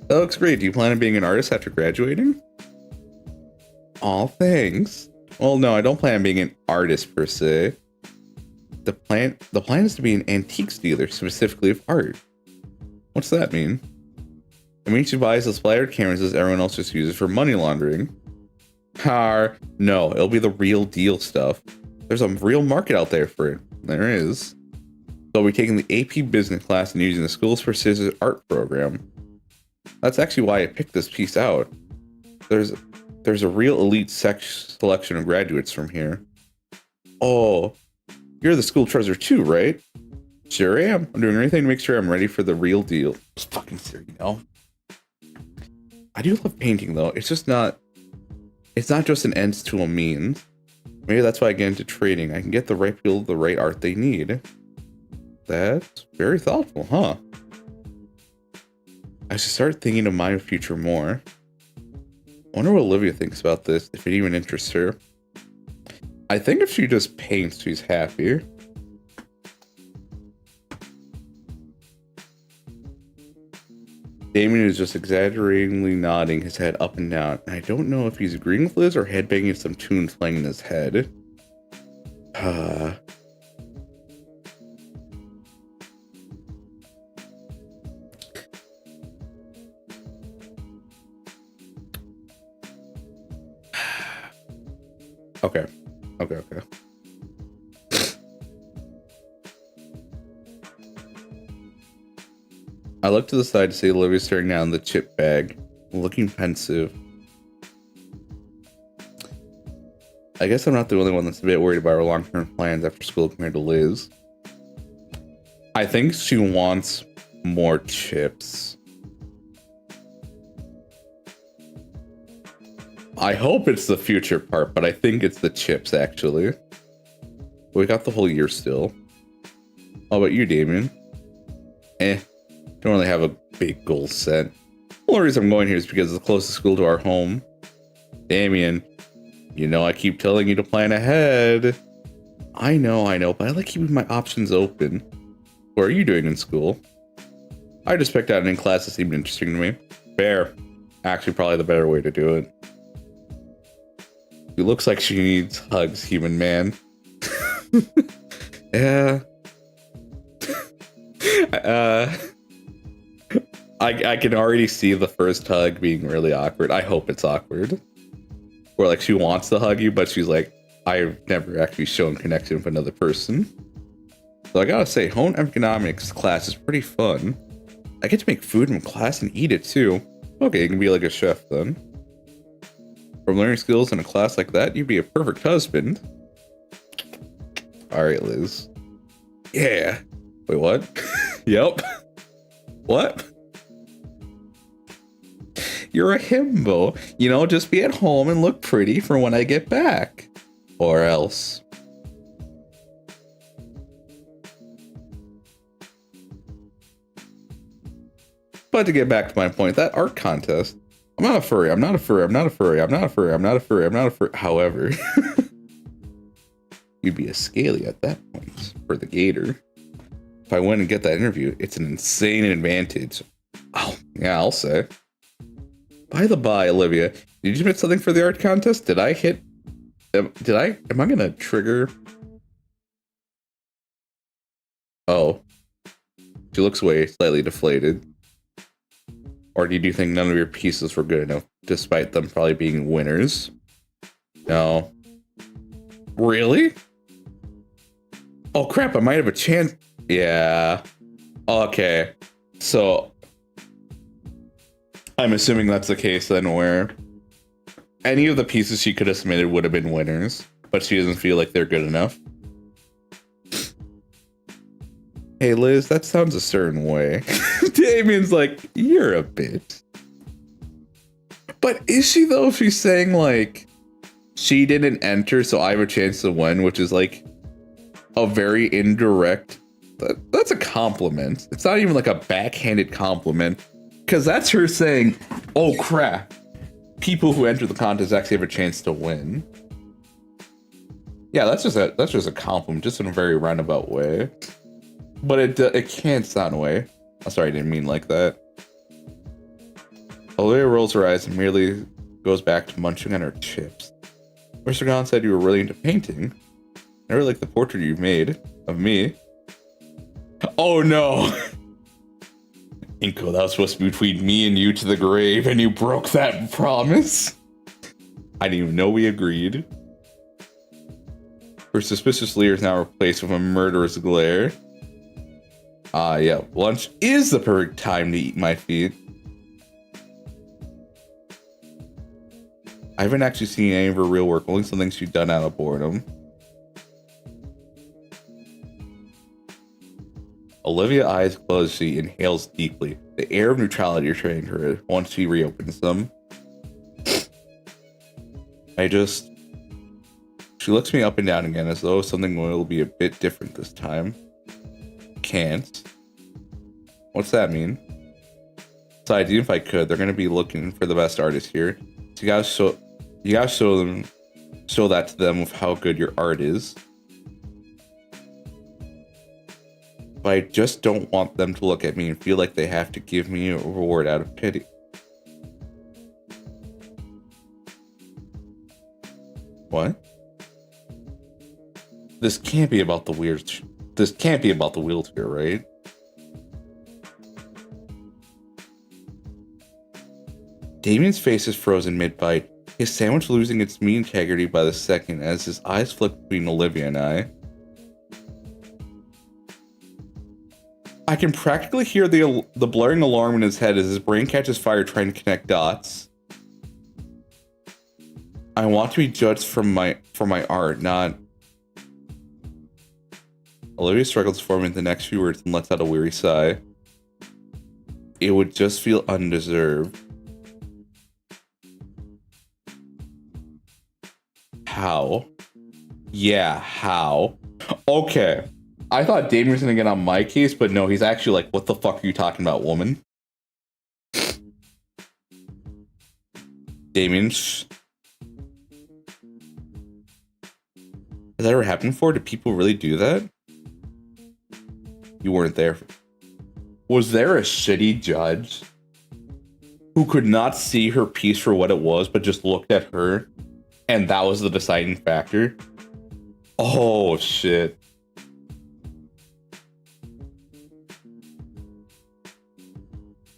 That looks great. Do you plan on being an artist after graduating? Aw, thanks. Well, no, I don't plan on being an artist per se. The plan is to be an antiques dealer, specifically of art. What's that mean? It means she buys the splattered cameras everyone else just uses for money laundering. No, it'll be the real deal stuff. There's a real market out there for it. There is. So I'll be taking the AP business class and using the school's prestigious art program. That's actually why I picked this piece out. There's a real elite selection of graduates from here. Oh, you're the school treasurer too, right? Sure am. I'm doing everything to make sure I'm ready for the real deal. Just fucking serious, you know? I do love painting though. It's not just an ends to a means. Maybe that's why I get into trading. I can get the right people the right art they need. That's very thoughtful, huh? I should start thinking of my future more. I wonder what Olivia thinks about this, if it even interests her. I think if she just paints, she's happy. Damien is just exaggeratingly nodding his head up and down, and I don't know if he's agreeing with Liz or headbanging some tunes playing in his head. Okay. I look to the side to see Olivia staring down the chip bag, looking pensive. I guess I'm not the only one that's a bit worried about her long-term plans after school compared to Liz. I think she wants more chips. I hope it's the future part, but I think it's the chips, actually. We got the whole year still. How about you, Damien? Don't really have a big goal set. The only reason I'm going here is because it's the closest school to our home. Damien, you know I keep telling you to plan ahead. I know, but I like keeping my options open. What are you doing in school? I just picked out an in-class that seemed interesting to me. Fair. Actually, probably the better way to do it. She looks like she needs hugs, human man. Yeah. I can already see the first hug being really awkward. I hope it's awkward. Or like she wants to hug you, but she's like, I've never actually shown connection with another person. So I gotta say, home economics class is pretty fun. I get to make food in class and eat it too. Okay, you can be like a chef then. From learning skills in a class like that, you'd be a perfect husband. Alright, Liz. Yeah. Wait, what? Yep. What? You're a himbo. You know, just be at home and look pretty for when I get back. Or else. But to get back to my point, that art contest. I'm not a furry. However, you'd be a scaly at that point for the gator. If I win and get that interview, it's an insane advantage. Oh, yeah, I'll say. By the by, Olivia, did you submit something for the art contest? Am I gonna trigger? Oh. She looks away, slightly deflated. Or did you think none of your pieces were good enough, despite them probably being winners? No. Really? Oh crap, I might have a chance. Yeah. Okay. So I'm assuming that's the case then, where any of the pieces she could have submitted would have been winners, but she doesn't feel like they're good enough. Hey Liz, that sounds a certain way. Damien's like, you're a bitch. But is she though, if she's saying like, she didn't enter, so I have a chance to win, which is like a very indirect, that's a compliment. It's not even like a backhanded compliment, because that's her saying, oh crap, people who enter the contest actually have a chance to win. Yeah, that's just a compliment, just in a very roundabout way. But it can't sound away. Oh, sorry, I didn't mean like that. Olivia rolls her eyes and merely goes back to munching on her chips. Mr. Gon said you were really into painting. I really like the portrait you've made of me. Oh no! Inko, that was supposed to be between me and you to the grave, and you broke that promise? I didn't even know we agreed. Her suspicious leer is now replaced with a murderous glare. Yeah, lunch is the perfect time to eat my feet. I haven't actually seen any of her real work, only some things she's done out of boredom. Olivia eyes closed, she inhales deeply. The air of neutrality returning to her once she reopens them. She looks me up and down again as though something will be a bit different this time. Can't. What's that mean? Besides, even if I could, they're gonna be looking for the best artists here. So you gotta show that to them with how good your art is. But I just don't want them to look at me and feel like they have to give me a reward out of pity. What? This can't be about the wheelchair, right? Damien's face is frozen mid-bite, his sandwich losing its meat integrity by the second as his eyes flick between Olivia and I. I can practically hear the blaring alarm in his head as his brain catches fire trying to connect dots. I want to be judged for my art, not... Olivia struggles to form the next few words and lets out a weary sigh. It would just feel undeserved. How? Yeah, how? Okay. I thought Damien was gonna get on my case, but no, he's actually like, what the fuck are you talking about, woman? Damien, Has that ever happened before? Do people really do that? You weren't there. Was there a shitty judge who could not see her piece for what it was, but just looked at her, and that was the deciding factor? Oh, shit.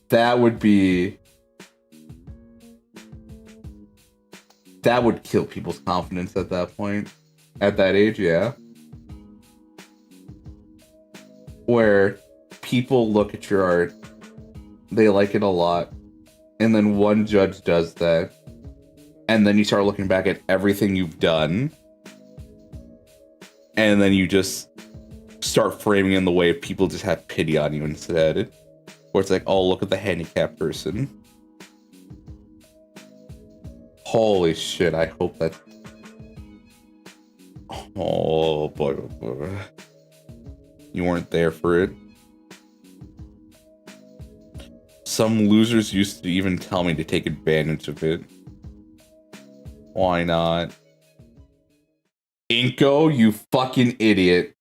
That would kill people's confidence at that point. At that age, yeah. Where people look at your art, they like it a lot, and then one judge does that, and then you start looking back at everything you've done, and then you just start framing in the way people just have pity on you instead. Where it's like, oh, look at the handicapped person. Holy shit, I hope that... Oh boy, oh boy. You weren't there for it. Some losers used to even tell me to take advantage of it. Why not? Inko, you fucking idiot.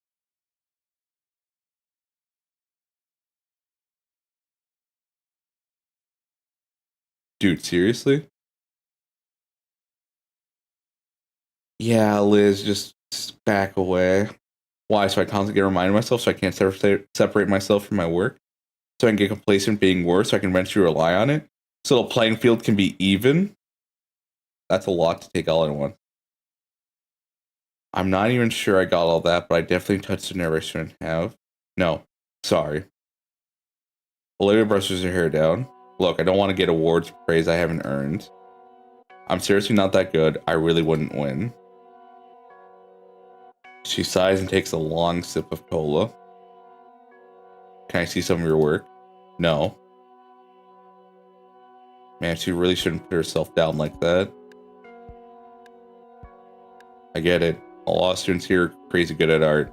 Dude, seriously? Yeah, Liz, just back away. Why? So I constantly get reminded myself so I can't separate myself from my work? So I can get complacent being worse so I can eventually rely on it? So the playing field can be even? That's a lot to take all in one. I'm not even sure I got all that, but I definitely touched a nerve I shouldn't have. No, sorry. Olivia brushes her hair down. Look, I don't want to get awards for praise I haven't earned. I'm seriously not that good. I really wouldn't win. She sighs and takes a long sip of cola. Can I see some of your work? No. Man, she really shouldn't put herself down like that. I get it. A lot of students here are crazy good at art.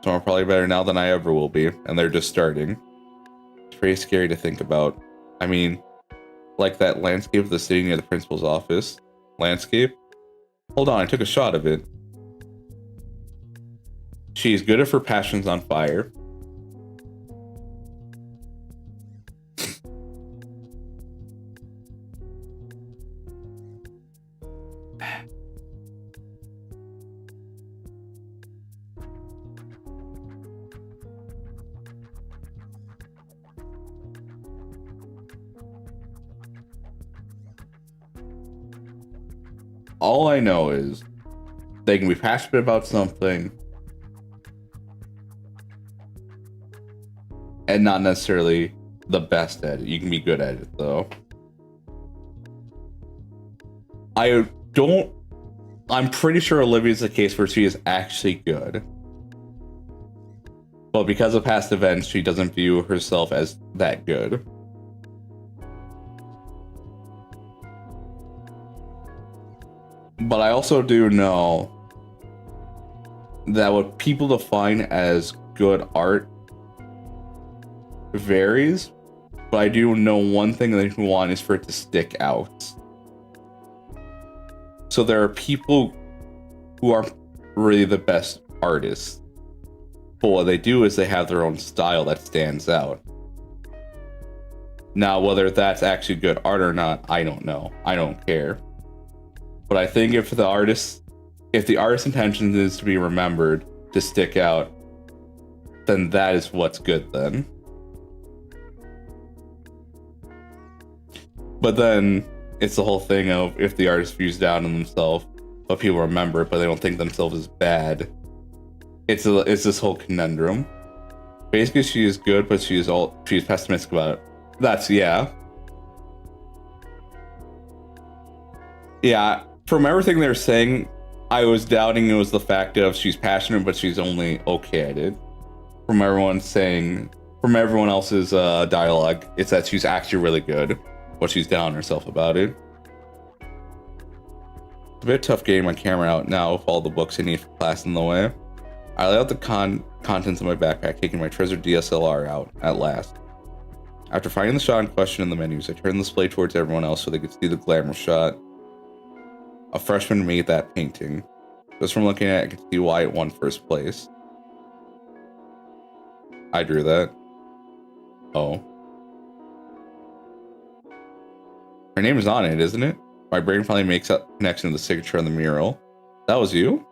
Some are probably better now than I ever will be, and they're just starting. It's pretty scary to think about. I mean, like that landscape of the city near the principal's office. Landscape? Hold on, I took a shot of it. She's good if her passion's on fire. All I know is they can be passionate about something and not necessarily the best at it. You can be good at it, though. I'm pretty sure Olivia's the case where she is actually good. But because of past events, she doesn't view herself as that good. But I also do know that what people define as good art varies, but I do know one thing that you want is for it to stick out. So there are people who are really the best artists, but what they do is they have their own style that stands out. Now, whether that's actually good art or not, I don't know. I don't care. But I think if the artist's intention is to be remembered, to stick out, then that is what's good then. But then it's the whole thing of if the artist views down on themselves, but people remember it, but they don't think themselves as bad. It's this whole conundrum. Basically, she is good, but she's pessimistic about it. Yeah. From everything they're saying, I was doubting it was the fact of she's passionate, but she's only okay at it. From everyone else's dialogue, it's that she's actually really good, but she's down on herself about it. It's a bit tough getting my camera out now with all the books I need for class in the way. I lay out the contents of my backpack, taking my treasured DSLR out at last. After finding the shot in question in the menus, I turned the display towards everyone else so they could see the glamour shot. A freshman made that painting. Just from looking at it, I can see why it won first place. I drew that. Oh. Her name is on it, isn't it? My brain finally makes a connection to the signature on the mural. That was you?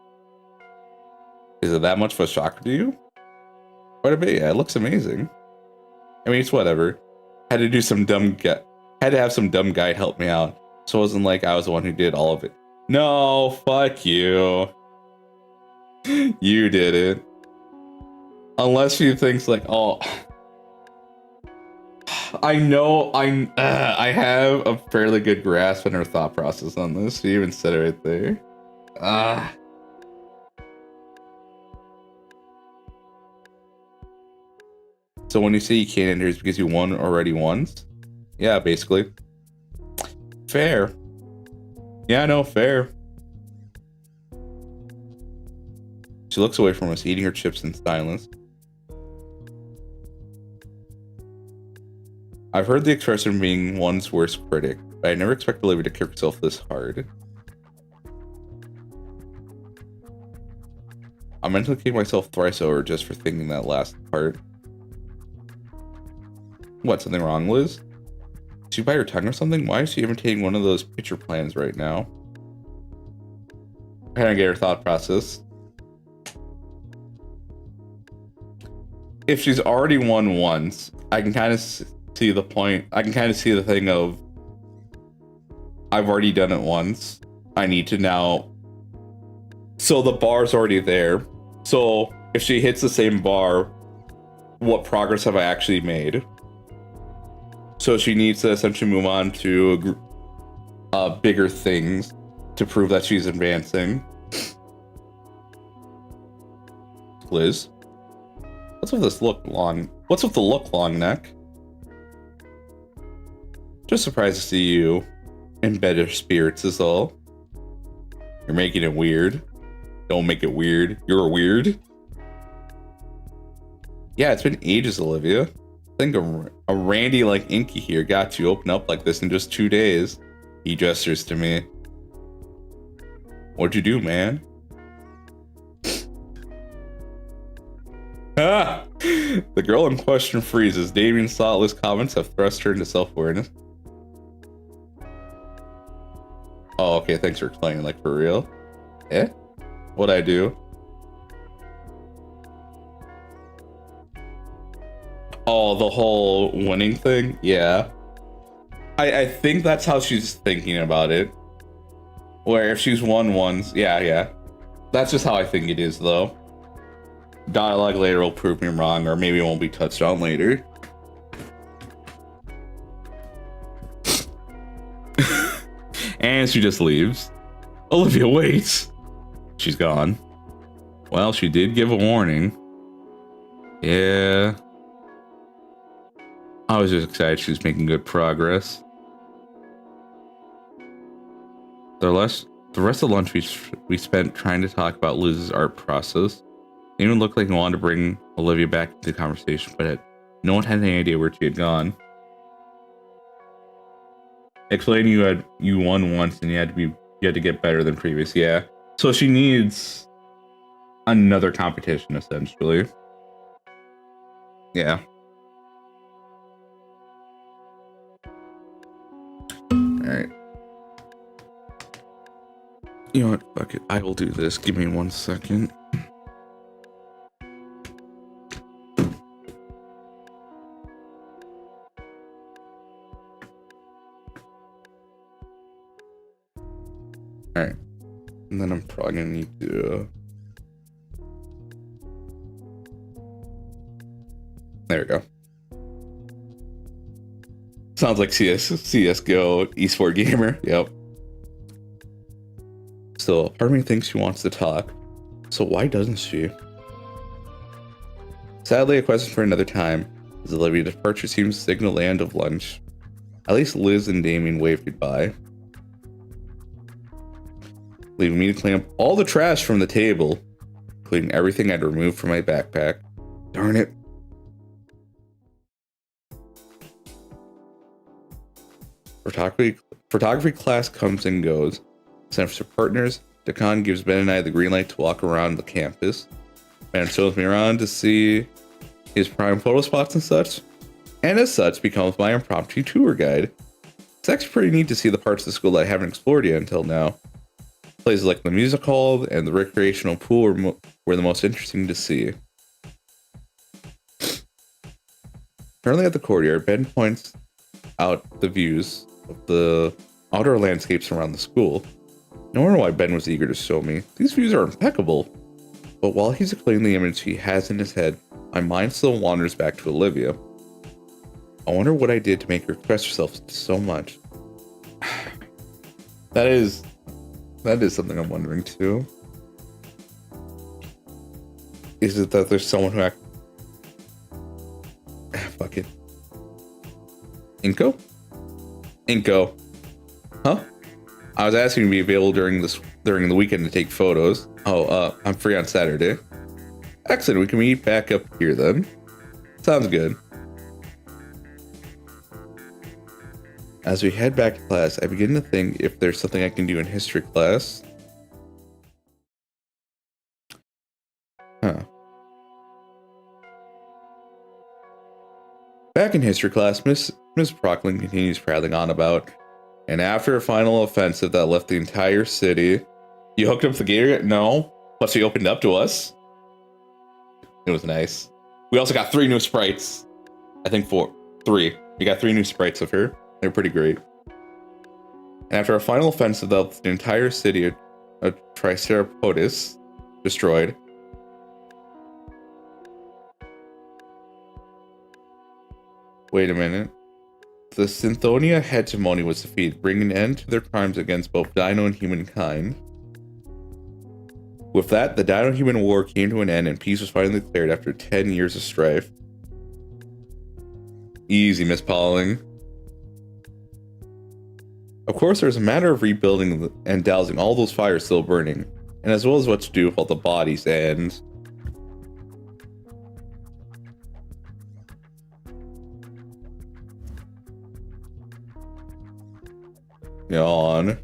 Is it that much of a shocker to you? Quite a bit, yeah. It looks amazing. I mean, it's whatever. Had to have some dumb guy help me out. So it wasn't like I was the one who did all of it. No, fuck you. You did it. Unless she thinks like, oh, I know I have a fairly good grasp on her thought process on this. She even said it right there. So when you say you can't enter, it's because you won already once? Yeah, basically. Fair. Yeah, no, fair. She looks away from us, eating her chips in silence. I've heard the expression being one's worst critic, but I never expected Olivia to kick herself this hard. I mentally kicked myself thrice over just for thinking that last part. What, something wrong, Liz? Did she bite her tongue or something? Why is she imitating one of those picture plans right now? I don't get her thought process. If she's already won once, I can kind of see the point. I can kind of see the thing of, I've already done it once. I need to now So the bar's already there. So if she hits the same bar, what progress have I actually made? So she needs to essentially move on to bigger things to prove that she's advancing. Liz, what's with this look long? What's with the look, long neck? Just surprised to see you in better spirits is all. You're making it weird. Don't make it weird. You're weird. Yeah, it's been ages, Olivia. I think a Randy like Inky here got you open up like this in just 2 days. He gestures to me. What'd you do, man? Ah! The girl in question freezes. Damien's thoughtless comments have thrust her into self-awareness. Oh, okay, thanks for explaining, like, for real. Eh? What'd I do? Oh, the whole winning thing? Yeah. I think that's how she's thinking about it. Where if she's won once, yeah. That's just how I think it is, though. Dialogue later will prove me wrong, or maybe it won't be touched on later. And she just leaves. Olivia waits. She's gone. Well, she did give a warning. Yeah. I was just excited she was making good progress. The rest of lunch we spent trying to talk about Liz's art process. It even looked like he wanted to bring Olivia back into the conversation, but no one had any idea where she had gone. Explaining you won once and you had to get better than previous. Yeah. So she needs another competition essentially. Yeah. Alright. You know what? Fuck it. I will do this. Give me 1 second. Alright. And then I'm probably gonna need to... There we go. Sounds like CSGO esport gamer. Yep. So part of me thinks she wants to talk. So why doesn't she? Sadly, a question for another time, as Olivia's departure seems to signal the end of lunch. At least Liz and Damien waved goodbye, leaving me to clean up all the trash from the table, including everything I'd removed from my backpack. Darn it. Photography class comes and goes. Sent for partners, Dekan gives Ben and I the green light to walk around the campus. Ben shows me around to see his prime photo spots and such, and as such becomes my impromptu tour guide. It's actually pretty neat to see the parts of the school that I haven't explored yet until now. Places like the music hall and the recreational pool were the most interesting to see. Currently at the courtyard, Ben points out the views of the outdoor landscapes around the school. No wonder why Ben was eager to show me. These views are impeccable. But while he's explaining the image he has in his head, my mind still wanders back to Olivia. I wonder what I did to make her express herself so much. That is something I'm wondering too. Is it that there's someone who fuck it. Inko? Huh? I was asking to be available during the weekend to take photos. Oh, I'm free on Saturday. Excellent, we can meet back up here then. Sounds good. As we head back to class, I begin to think if there's something I can do in history class. Huh. Back in history class, Miss Procklin continues prattling on about, and after a final offensive that left the entire city, you hooked up the gator? No, plus she opened up to us. It was nice. We also got 3 new sprites. I think 3. We got 3 new sprites of her. They're pretty great. And after a final offensive that left the entire city a Triceratops destroyed. Wait a minute. The Synthonia hegemony was defeated, bringing an end to their crimes against both Dino and humankind. With that, the Dino-Human War came to an end and peace was finally declared after 10 years of strife. Easy, Miss Pauling. Of course, there's a matter of rebuilding and dousing all those fires still burning, and as well as what to do with all the bodies and... Yawn.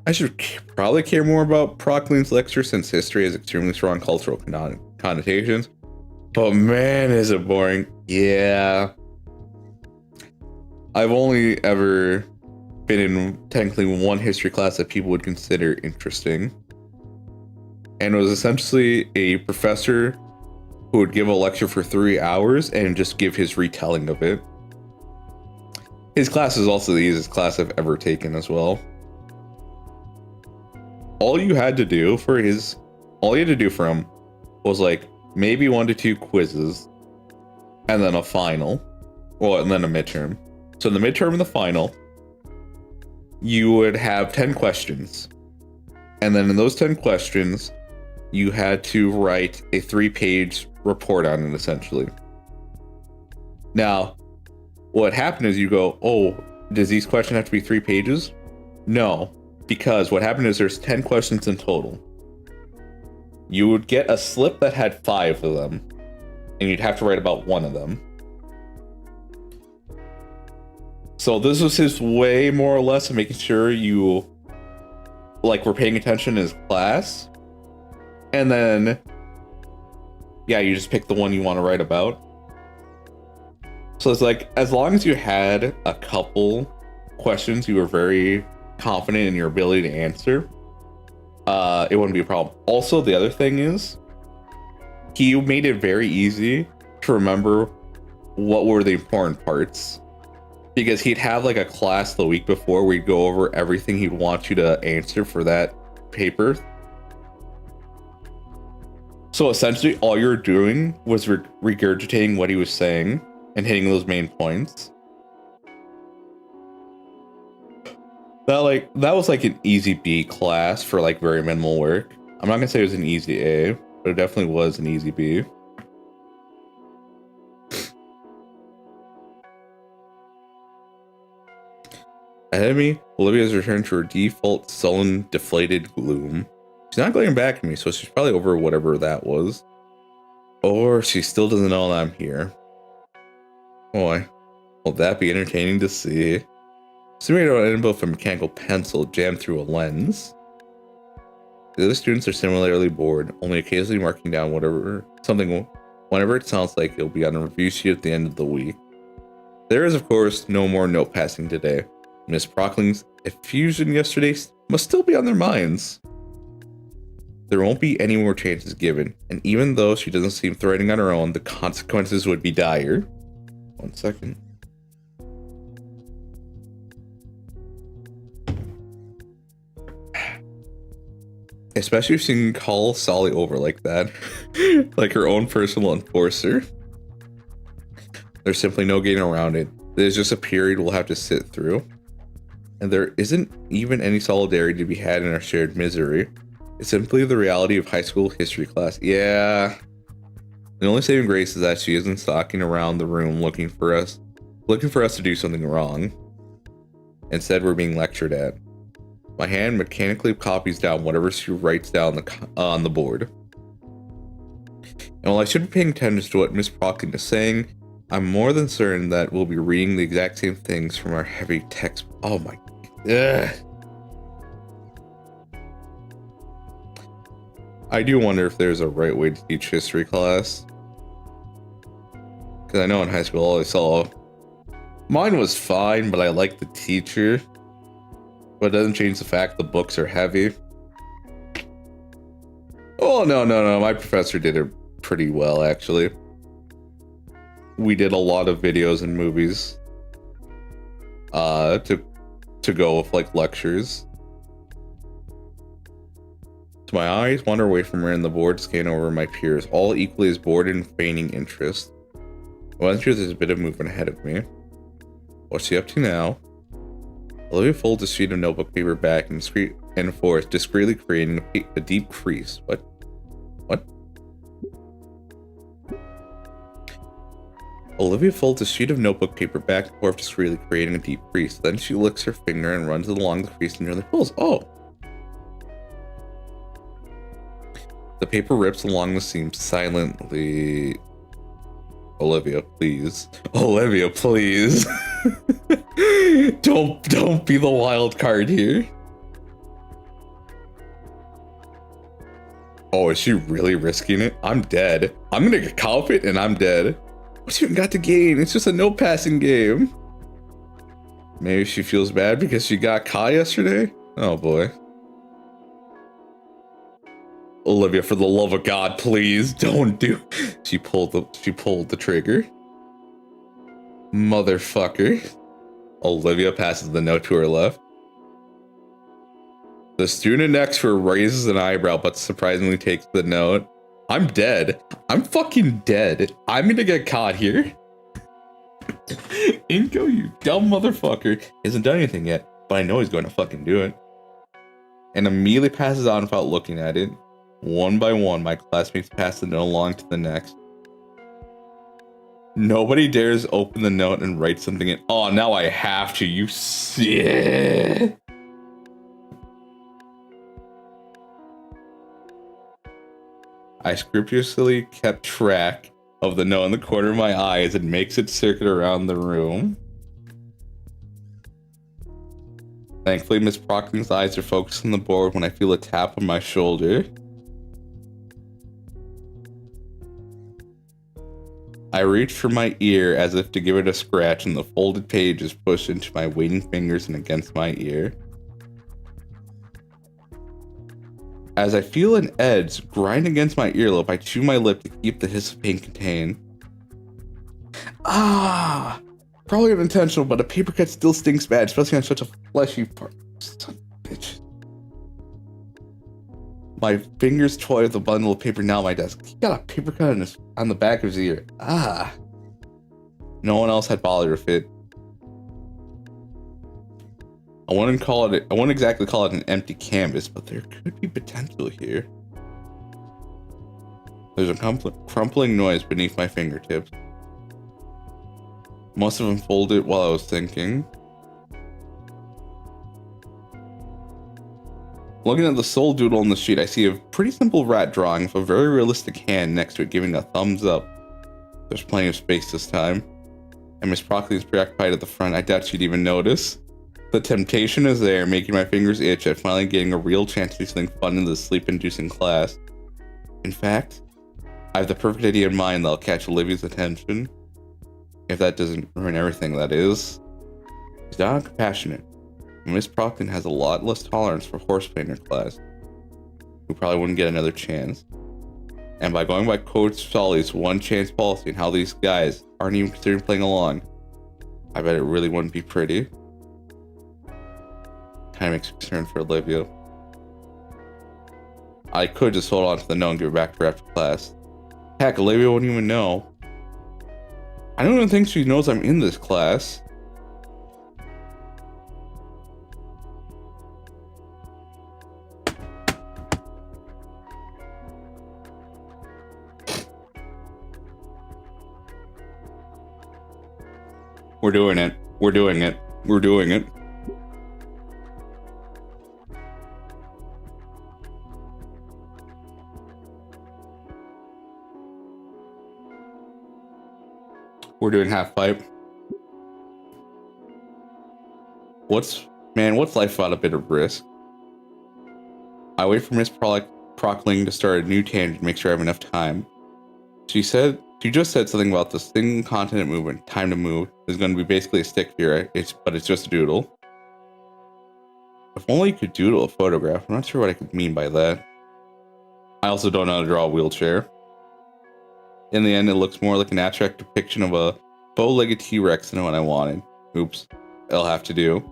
I should probably care more about Proclean's lecture since history has extremely strong cultural connotations. But man, is it boring. Yeah. I've only ever been in technically one history class that people would consider interesting. And it was essentially a professor who would give a lecture for 3 hours and just give his retelling of it. His class is also the easiest class I've ever taken as well. All you had to do for him was like maybe 1 to 2 quizzes and then a final. Well, and then a midterm. So in the midterm and the final, you would have 10 questions. And then in those 10 questions, you had to write a 3-page report on it, essentially. Now, what happened is you go, oh, does these questions have to be 3 pages? No, because what happened is there's 10 questions in total. You would get a slip that had 5 of them, and you'd have to write about 1 of them. So this was his way, more or less, of making sure you were paying attention in his class. And then, yeah, you just pick the one you want to write about. So it's like, as long as you had a couple questions you were very confident in your ability to answer, it wouldn't be a problem. Also, the other thing is, he made it very easy to remember what were the important parts. Because he'd have like a class the week before where he'd go over everything he'd want you to answer for that paper. So essentially all you're doing was regurgitating what he was saying and hitting those main points. That was like an easy B class for like very minimal work. I'm not gonna say it was an easy A, but it definitely was an easy B. Ahead of me, Olivia's returned to her default sullen, deflated gloom. She's not glaring back at me, so she's probably over whatever that was. Or she still doesn't know that I'm here. Boy, will that be entertaining to see? Simulated on info from a mechanical pencil jammed through a lens. The other students are similarly bored, only occasionally marking down whenever it sounds like it'll be on a review sheet at the end of the week. There is, of course, no more note passing today. Miss Prockling's effusion yesterday must still be on their minds. There won't be any more chances given, and even though she doesn't seem threatening on her own, the consequences would be dire. 1 second. Especially if she can call Solly over like that. Like her own personal enforcer. There's simply no getting around it. There's just a period we'll have to sit through. And there isn't even any solidarity to be had in our shared misery. It's simply the reality of high school history class. Yeah. The only saving grace is that she isn't stalking around the room looking for us to do something wrong. Instead, we're being lectured at. My hand mechanically copies down whatever she writes down on the board. And while I should be paying attention to what Miss Procklin is saying, I'm more than certain that we'll be reading the exact same things from our heavy text. Oh my. Ugh. I do wonder if there's a right way to teach history class. Because I know in high school all I saw, mine was fine, but I liked the teacher. But it doesn't change the fact the books are heavy. Oh, no. My professor did it pretty well, actually. We did a lot of videos and movies to go with like lectures. My eyes wander away from her and the board scan over my peers, all equally as bored and feigning interest. Well, there's a bit of movement ahead of me. What's she up to now? Olivia folds a sheet of notebook paper back and forth, discreetly creating a deep crease. What? Olivia folds a sheet of notebook paper back and forth, discreetly creating a deep crease. Then she licks her finger and runs it along the crease and nearly pulls. Oh! The paper rips along the seam silently. Olivia, please. Olivia, please. Don't be the wild card here. Oh, is she really risking it? I'm dead. I'm gonna get caught it and I'm dead. What you even got to gain? It's just a no passing game. Maybe she feels bad because she got caught yesterday? Oh boy. Olivia, for the love of God, please don't do. She pulled the trigger. Motherfucker. Olivia passes the note to her left. The student next to her raises an eyebrow, but surprisingly takes the note. I'm dead. I'm fucking dead. I'm gonna get caught here. Inko, you dumb motherfucker. Hasn't done anything yet, but I know he's going to fucking do it. And immediately passes on without looking at it. One by one, my classmates pass the note along to the next. Nobody dares open the note and write something in. Oh, now I have to. You see. I scrupulously kept track of the note in the corner of my eye as it makes its circuit around the room. Thankfully, Miss Prockling's eyes are focused on the board when I feel a tap on my shoulder. I reach for my ear as if to give it a scratch, and the folded page is pushed into my waiting fingers and against my ear. As I feel an edge grind against my earlobe, I chew my lip to keep the hiss of pain contained. Ah! Probably unintentional, but a paper cut still stinks bad, especially on such a fleshy part. Son of a bitch. My fingers toy with a bundle of paper now on my desk. He got a paper cut on the back of his ear. Ah! No one else had bothered with it. I wouldn't exactly call it an empty canvas, but there could be potential here. There's a crumpling noise beneath my fingertips. Must have unfolded while I was thinking. Looking at the sole doodle on the sheet, I see a pretty simple rat drawing with a very realistic hand next to it giving a thumbs up. There's plenty of space this time. And Miss Prockley is preoccupied at the front. I doubt she'd even notice. The temptation is there, making my fingers itch at finally getting a real chance to do something fun in this sleep-inducing class. In fact, I have the perfect idea in mind that'll catch Olivia's attention. If that doesn't ruin everything, that is. She's not compassionate. Miss Prockley has a lot less tolerance for horseplay in her class. We probably wouldn't get another chance. And by going by Coach Solly's one chance policy and how these guys aren't even considering playing along, I bet it really wouldn't be pretty. Kind of makes me concerned for Olivia. I could just hold on to the note and give it back to her after class. Heck, Olivia wouldn't even know. I don't even think she knows I'm in this class. We're doing it. We're doing it. We're doing it. We're doing half pipe. What's life without a bit of risk? I wait for Miss Prockling to start a new tangent to make sure I have enough time. She just said something about the single continent movement, time to move, is going to be basically a stick figure, but it's just a doodle. If only you could doodle a photograph. I'm not sure what I could mean by that. I also don't know how to draw a wheelchair. In the end, it looks more like an abstract depiction of a bow-legged T-Rex than what I wanted. Oops. It'll have to do.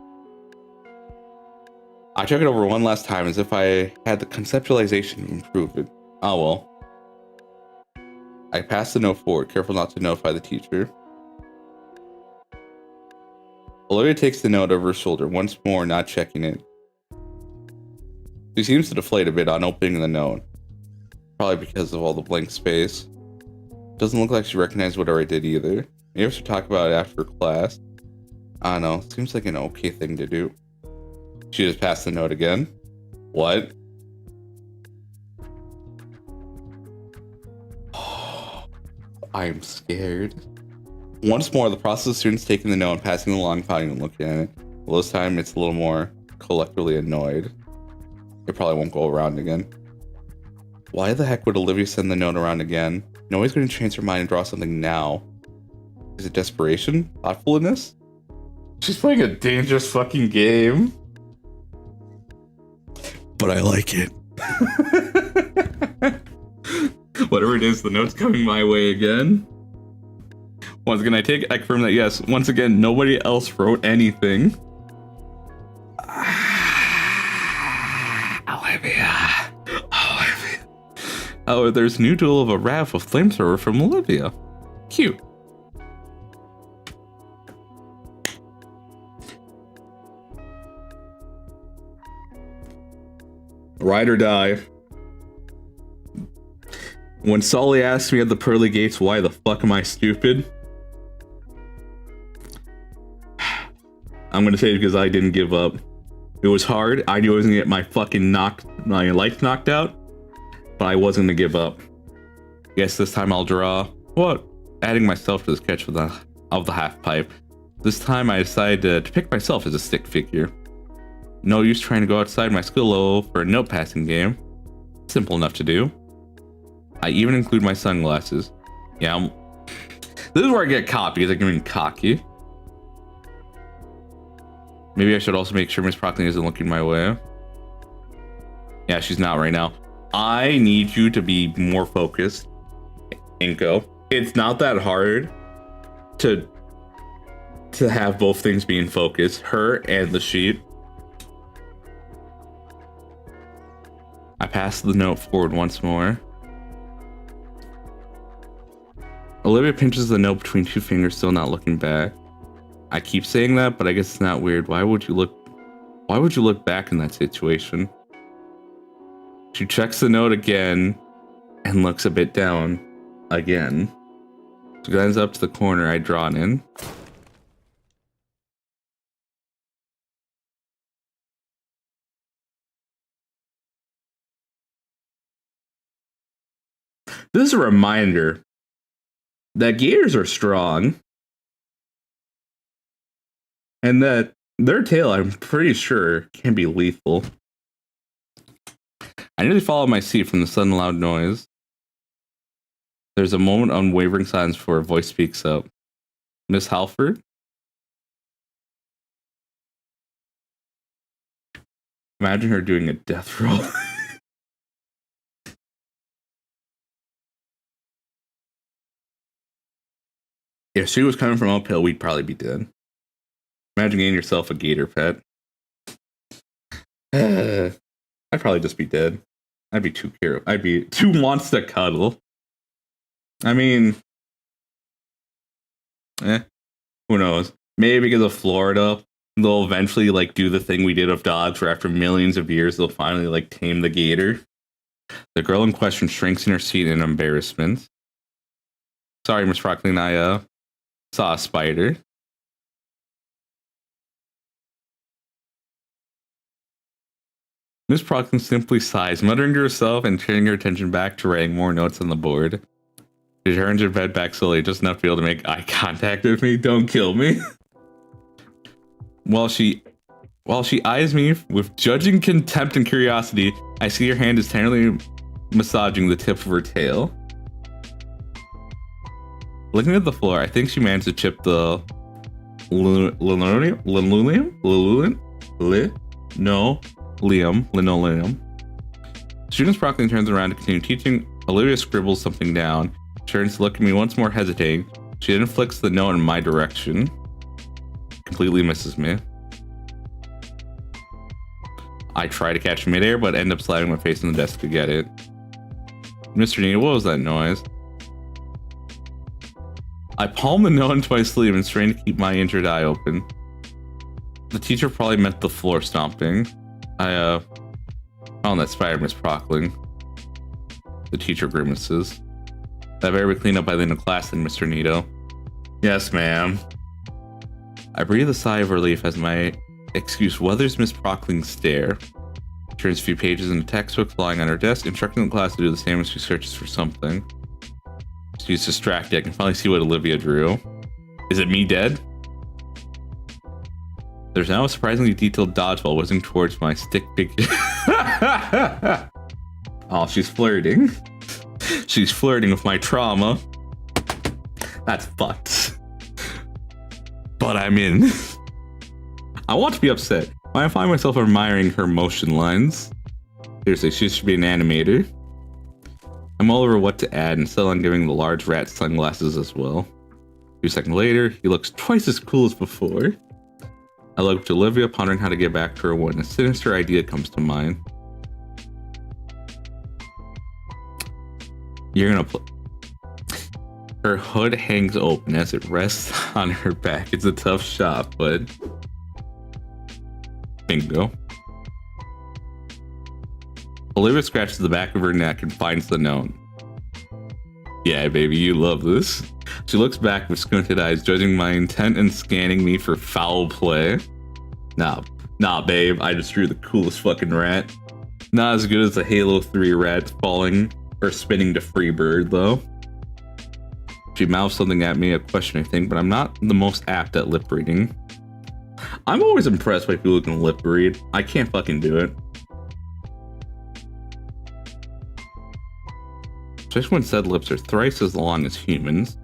I check it over one last time as if I had the conceptualization to improve it. Oh well. I pass the note forward, careful not to notify the teacher. Olivia takes the note over her shoulder, once more not checking it. She seems to deflate a bit on opening the note. Probably because of all the blank space. Doesn't look like she recognized whatever I did either. Maybe we should talk about it after class. I don't know, seems like an okay thing to do. She just passed the note again. What? I'm scared. Once more, the process of students taking the note and passing it along, pouting and looking at it. Well, this time it's a little more collectively annoyed. It probably won't go around again. Why the heck would Olivia send the note around again? Nobody's going to change her mind and draw something now. Is it desperation? Thoughtfulness? She's playing a dangerous fucking game. But I like it. Whatever it is, the note's coming my way again. Once again, I confirm that yes, once again, nobody else wrote anything. Olivia. Oh, there's a new duel of a raft with flamethrower from Olivia. Cute. Ride or die. When Sully asked me at the pearly gates, why the fuck am I stupid? I'm gonna say because I didn't give up. It was hard. I knew I was gonna get my life knocked out, but I wasn't gonna give up. Guess this time I'll draw what? Adding myself to the sketch of the half pipe. This time I decided to pick myself as a stick figure. No use trying to go outside my skill level for a note passing game. Simple enough to do. I even include my sunglasses. Yeah, this is where I get caught because I can be cocky. Maybe I should also make sure Miss Procklin isn't looking my way. Yeah, she's not right now. I need you to be more focused, Inko. It's not that hard to have both things be in focus, her and the sheet. I pass the note forward once more. Olivia pinches the note between two fingers, still not looking back. I keep saying that, but I guess it's not weird. Why would you look back in that situation? She checks the note again and looks a bit down again. She glances up to the corner I'd drawn in. This is a reminder that gators are strong. And that their tail, I'm pretty sure, can be lethal. I nearly fall out of my seat from the sudden loud noise. There's a moment of unwavering silence before a voice speaks up. Miss Halford? Imagine her doing a death roll. If she was coming from uphill, we'd probably be dead. Imagine getting yourself a gator pet. I'd probably just be dead. I'd be too cute. I'd be too wants to cuddle. I mean, who knows? Maybe because of Florida, they'll eventually like do the thing we did with dogs, where after millions of years, they'll finally like tame the gator. The girl in question shrinks in her seat in embarrassment. Sorry, Miss Procklin, I saw a spider. Miss Procklin simply sighs, muttering to herself and turning her attention back to writing more notes on the board. She turns her head back slowly, just enough to be able to make eye contact with me. Don't kill me. While she eyes me with judging contempt and curiosity, I see her hand is tenderly massaging the tip of her tail. Looking at the floor, I think she managed to chip the linoleum. Student Procklin turns around to continue teaching. Olivia scribbles something down. Turns to look at me once more, hesitating. She then flicks the note in my direction. Completely misses me. I try to catch midair, but end up slapping my face on the desk to get it. Mr. Nita, what was that noise? I palm the note into my sleeve and strain to keep my injured eye open. The teacher probably meant the floor stomping. I found that spider misprockling. The teacher grimaces. That better be cleaned up by the end of class then, Mr. Nito. Yes, ma'am. I breathe a sigh of relief as my excuse weathers Miss Prockling's stare. She turns a few pages in a textbook lying on her desk, instructing the class to do the same as she searches for something. She's distracted. I can finally see what Olivia drew. Is it me dead? There's now a surprisingly detailed dodgeball whizzing towards my stick figure. Oh, she's flirting. She's flirting with my trauma. That's fucked. But I'm in. I want to be upset. I find myself admiring her motion lines. Seriously, she should be an animator. I'm all over what to add and still on giving the large rat sunglasses as well. A few seconds later, he looks twice as cool as before. I look to Olivia, pondering how to get back to her when a sinister idea comes to mind. You're gonna play. Her hood hangs open as it rests on her back. It's a tough shot, but bingo. Olivia scratches the back of her neck and finds the note. Yeah, baby, you love this. She looks back with squinted eyes, judging my intent and scanning me for foul play. Nah, babe, I just drew the coolest fucking rat. Not as good as the Halo 3 rat falling or spinning to Freebird, though. She mouths something at me, a question I think, but I'm not the most apt at lip reading. I'm always impressed by people who can lip read. I can't fucking do it. Especially when said lips are thrice as long as humans.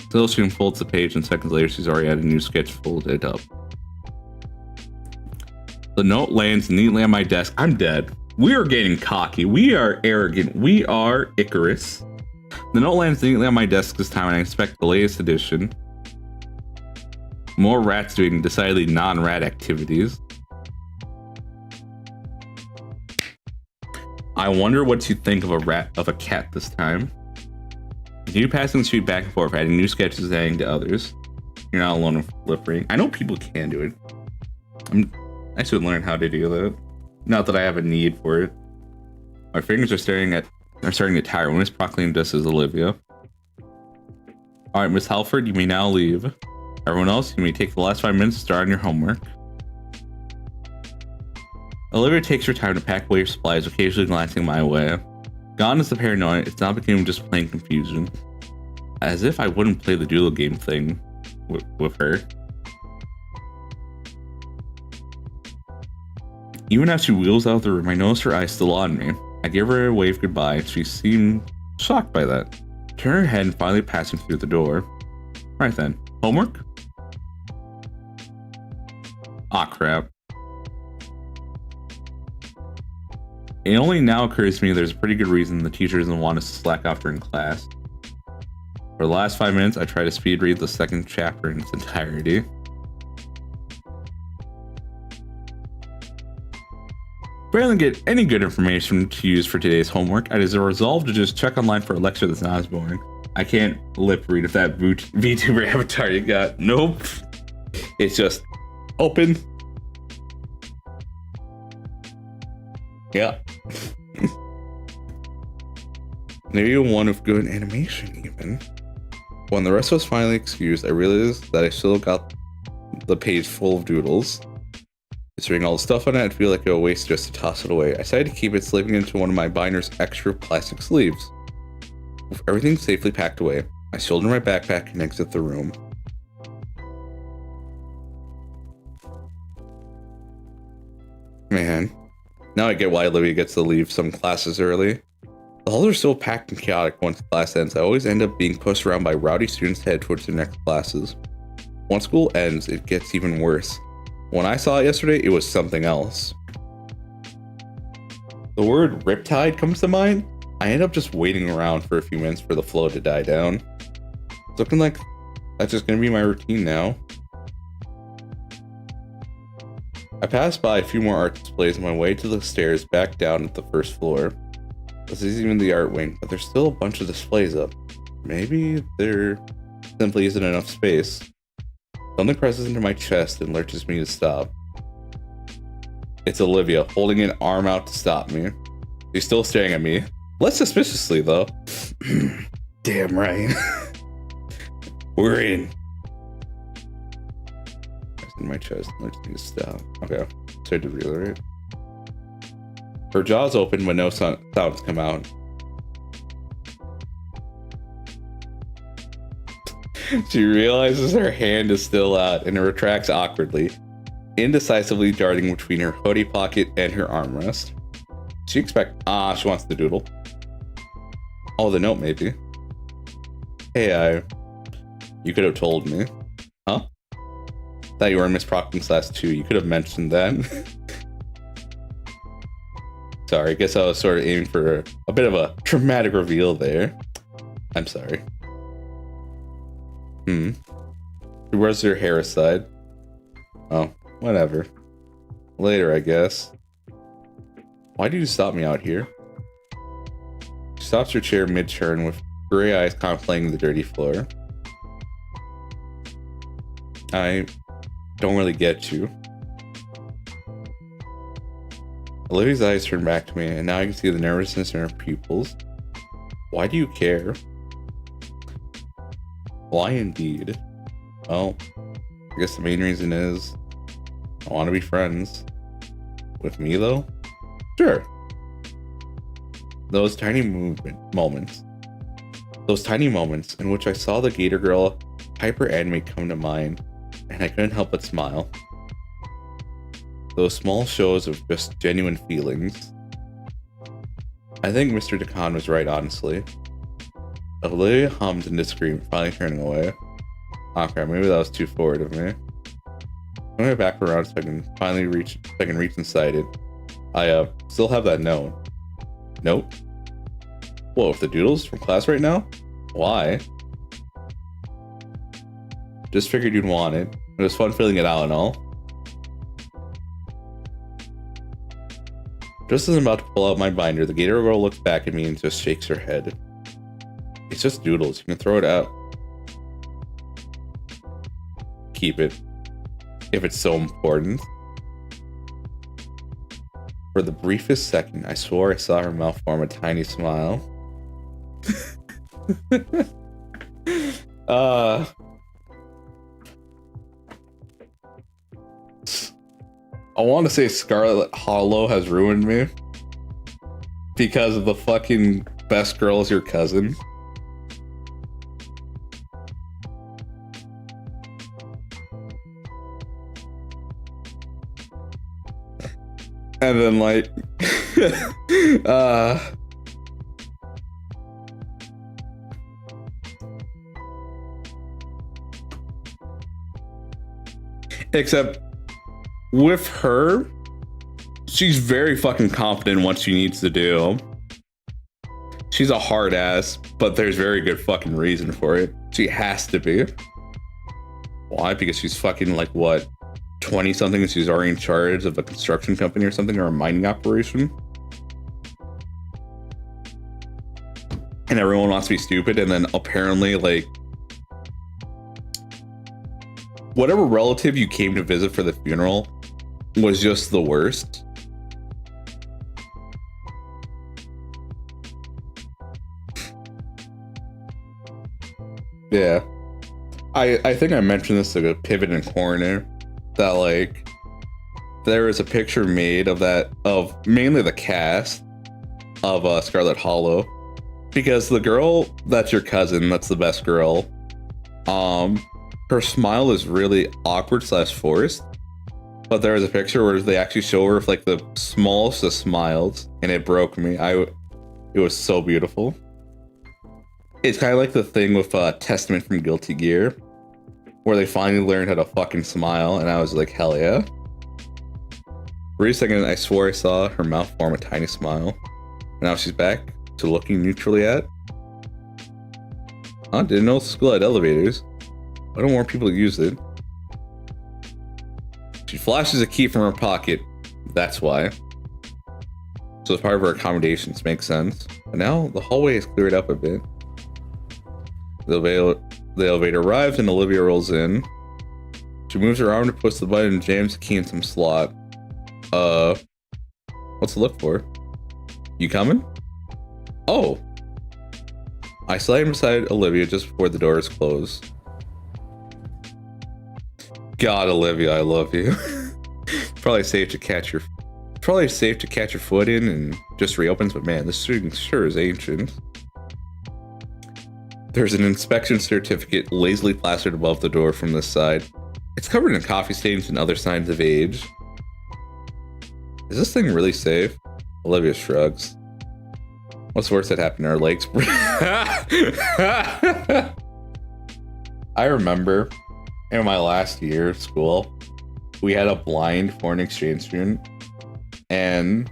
Still, she unfolds the page and seconds later she's already had a new sketch folded up. The note lands neatly on my desk. I'm dead. We are getting cocky. We are arrogant. We are Icarus. The note lands neatly on my desk this time and I expect the latest edition. More rats doing decidedly non-rat activities. I wonder what you think of a cat this time. Continue passing the street back and forth, adding new sketches and adding to others. You're not alone with lip reading. I know people can do it. I should learn how to do that. Not that I have a need for it. My fingers are starting to tire when Miss Proclaim addresses Olivia. Alright, Miss Halford, you may now leave. Everyone else, you may take the last 5 minutes to start on your homework. Olivia takes her time to pack away her supplies, occasionally glancing my way. Gone is the paranoia, it's now becoming just plain confusion. As if I wouldn't play the doodle game thing with her. Even as she wheels out of the room, I notice her eyes still on me. I give her a wave goodbye, and she seemed shocked by that. Turn her head and finally passing through the door. Right then, homework? Aw, crap. It only now occurs to me there's a pretty good reason the teacher doesn't want us to slack off during class. For the last 5 minutes, I try to speed read the second chapter in its entirety. Barely get any good information to use for today's homework, and as a resolve to just check online for a lecture that's not as boring. I can't lip read if that VTuber avatar you got. Nope. It's just open. Yeah. Maybe one with good animation even. When the rest was finally excused, I realized that I still got the page full of doodles. Considering all the stuff on it, I'd feel like a waste just to toss it away. I decided to keep it slipping into one of my binder's extra plastic sleeves. With everything safely packed away, I shoulder my backpack and exit the room. Man, now I get why Olivia gets to leave some classes early. The halls are still packed and chaotic once class ends. I always end up being pushed around by rowdy students to head towards their next classes. Once school ends, it gets even worse. When I saw it yesterday, it was something else. The word riptide comes to mind. I end up just waiting around for a few minutes for the flow to die down. It's looking like that's just gonna be my routine now. I passed by a few more art displays on my way to the stairs back down at the first floor. This is even the art wing, but there's still a bunch of displays up. Maybe there simply isn't enough space. Something presses into my chest and lurches me to stop. It's Olivia, holding an arm out to stop me. She's still staring at me. Less suspiciously, though. Damn right. We're in. It's in my chest. Let's need to stop. Okay. So I did really right. Her jaw's open, but no sounds come out. She realizes her hand is still out and it retracts awkwardly, indecisively darting between her hoodie pocket and her armrest. She wants the doodle. Oh, the note maybe. Hey, you could have told me. Huh? Thought you were in Miss Proctor's class too. You could have mentioned that. Sorry, I guess I was sort of aiming for a bit of a dramatic reveal there. I'm sorry. Where's your hair aside? Oh, whatever. Later, I guess. Why do you stop me out here? She stops her chair mid-turn with gray eyes contemplating the dirty floor. I don't really get you. Olivia's eyes turn back to me, and now I can see the nervousness in her pupils. Why do you care? Why indeed? Well, I guess the main reason is I want to be friends. With me, though? Sure. Those tiny moments in which I saw the Gator Girl hyper anime come to mind, and I couldn't help but smile. Those small shows of just genuine feelings. I think Mr. Decan was right, honestly. Olivia hummed and disagreed, finally turning away. Oh crap, maybe that was too forward of me. I'm gonna back around so I can reach inside it. I still have that note. Note? Whoa, if the doodle's from class right now? Why? Just figured you'd want it. It was fun filling it out and all. Just as I'm about to pull out my binder, the Gator Girl looks back at me and just shakes her head. It's just doodles. You can throw it out. Keep it. If it's so important. For the briefest second, I swore I saw her mouth form a tiny smile. I want to say Scarlet Hollow has ruined me because of the fucking best girl is your cousin. And then like except with her, she's very fucking confident in what she needs to do. She's a hard ass, but there's very good fucking reason for it. She has to be. Why? Because she's fucking like what, 20 something, and she's already in charge of a construction company or something, or a mining operation. And everyone wants to be stupid, and then apparently like whatever relative you came to visit for the funeral was just the worst. Yeah. I think I mentioned this to Pivot and Corner, that like there was a picture made of mainly the cast of Scarlet Hollow, because the girl that's your cousin, that's the best girl, her smile is really awkward / forced. But there was a picture where they actually show her with like the smallest of smiles, and it broke me. It was so beautiful. It's kind of like the thing with Testament from Guilty Gear, where they finally learned how to fucking smile, and I was like, hell yeah. For a second, I swore I saw her mouth form a tiny smile. And now she's back to looking neutrally at. I didn't know school had elevators. Why don't more people use it? She flashes a key from her pocket. That's why. So it's part of her accommodations. Makes sense. But now the hallway is cleared up a bit. The elevator arrives and Olivia rolls in. She moves her arm to push the button and jams the key in some slot. What's to look for? You coming? Oh. I slide in beside Olivia just before the door is closed. God, Olivia, I love you. Probably safe to catch your foot in and just reopens, but man, this thing sure is ancient. There's an inspection certificate lazily plastered above the door from this side. It's covered in coffee stains and other signs of age. Is this thing really safe? Olivia shrugs. What's worse that happened to our legs? I remember in my last year of school, we had a blind foreign exchange student. And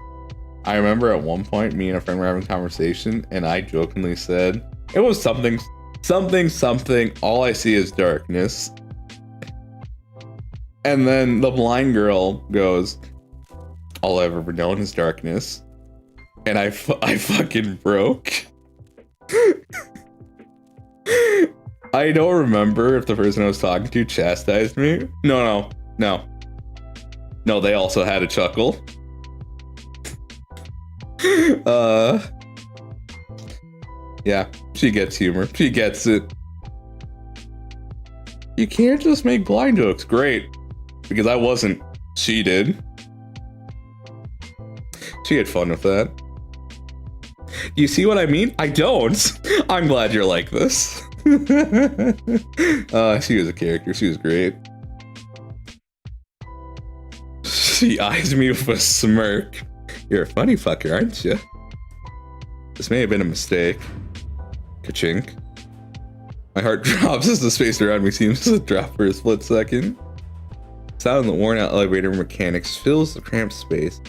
I remember at one point, me and a friend were having a conversation, and I jokingly said, it was something, all I see is darkness. And then the blind girl goes, all I've ever known is darkness. And I fucking broke. I don't remember if the person I was talking to chastised me. No, they also had a chuckle. Yeah, she gets humor. She gets it. You can't just make blind jokes. Great. Because I wasn't. She did. She had fun with that. You see what I mean? I don't. I'm glad you're like this. She was a character. She was great. She eyes me with a smirk. You're a funny fucker, aren't you? This may have been a mistake. Ka-chink. My heart drops as the space around me seems to drop for a split second. Sound of the worn out elevator mechanics fills the cramped space.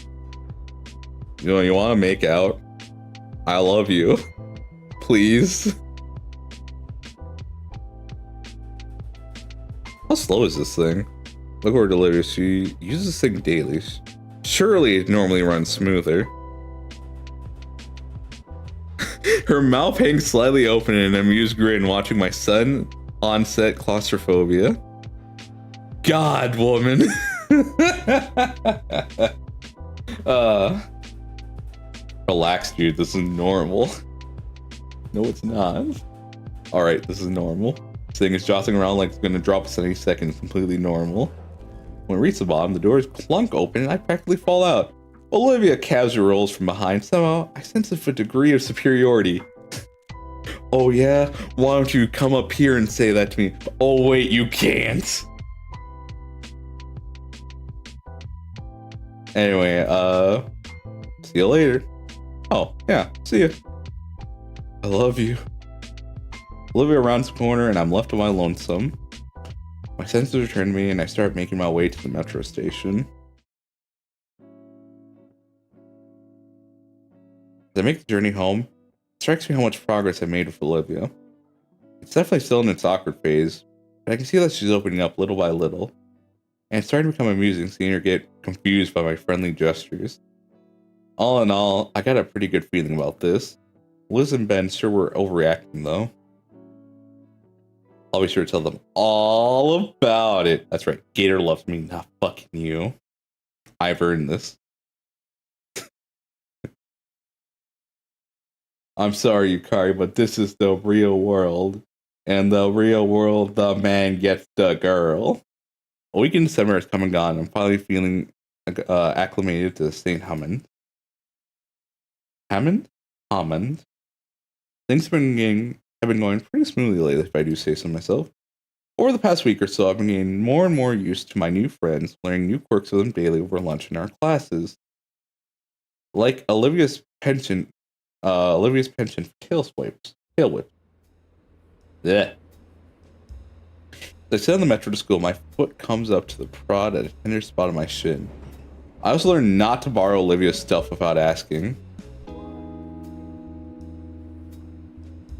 You want to make out? I love you. Please. How slow is this thing? Look where Olivia, she uses this thing daily. Surely it normally runs smoother. Her mouth hangs slightly open in an amused grin watching my sudden onset claustrophobia. God, woman. Relax, dude. This is normal. No, it's not. Alright, this is normal. This thing is jostling around like it's gonna drop us any second. It's completely normal. When it reaches the bottom, the doors clunk open and I practically fall out. Olivia casually rolls from behind. Somehow, I sense a degree of superiority. Oh yeah? Why don't you come up here and say that to me? Oh wait, you can't. Anyway, see you later. Oh, yeah, see ya. I love you. Olivia rounds the corner and I'm left on my lonesome. My senses return to me and I start making my way to the metro station. As I make the journey home, it strikes me how much progress I've made with Olivia. It's definitely still in its awkward phase, but I can see that she's opening up little by little. And it's starting to become amusing seeing her get confused by my friendly gestures. All in all, I got a pretty good feeling about this. Liz and Ben sure were overreacting though. I'll be sure to tell them all about it. That's right, Gator loves me, not fucking you. I've earned this. I'm sorry, Yukari, but this is the real world. And the real world, the man gets the girl. A week in summer has come and gone. I'm finally feeling acclimated to St. Hammond. Hammond? Things have been going pretty smoothly lately, if I do say so myself. Over the past week or so, I've been getting more and more used to my new friends, learning new quirks of them daily over lunch in our classes. Like Olivia's penchant for tail whips. Yeah. As I sit on the metro to school, my foot comes up to the prod at a tender spot on my shin. I also learned not to borrow Olivia's stuff without asking.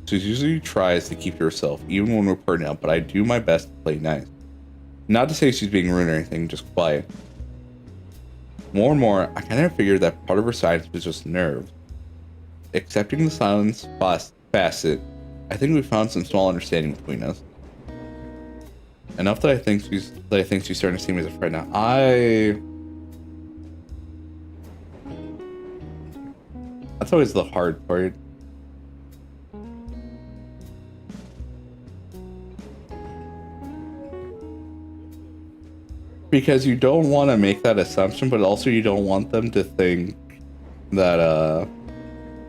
She usually tries to keep to herself, even when we're putting out, but I do my best to play nice. Not to say she's being rude or anything, just quiet. More and more, I kind of figured that part of her silence was just nerves. Accepting the silence facet, I think we found some small understanding between us. Enough that I think she's starting to see me as a friend now. That's always the hard part. Because you don't want to make that assumption, but also you don't want them to think that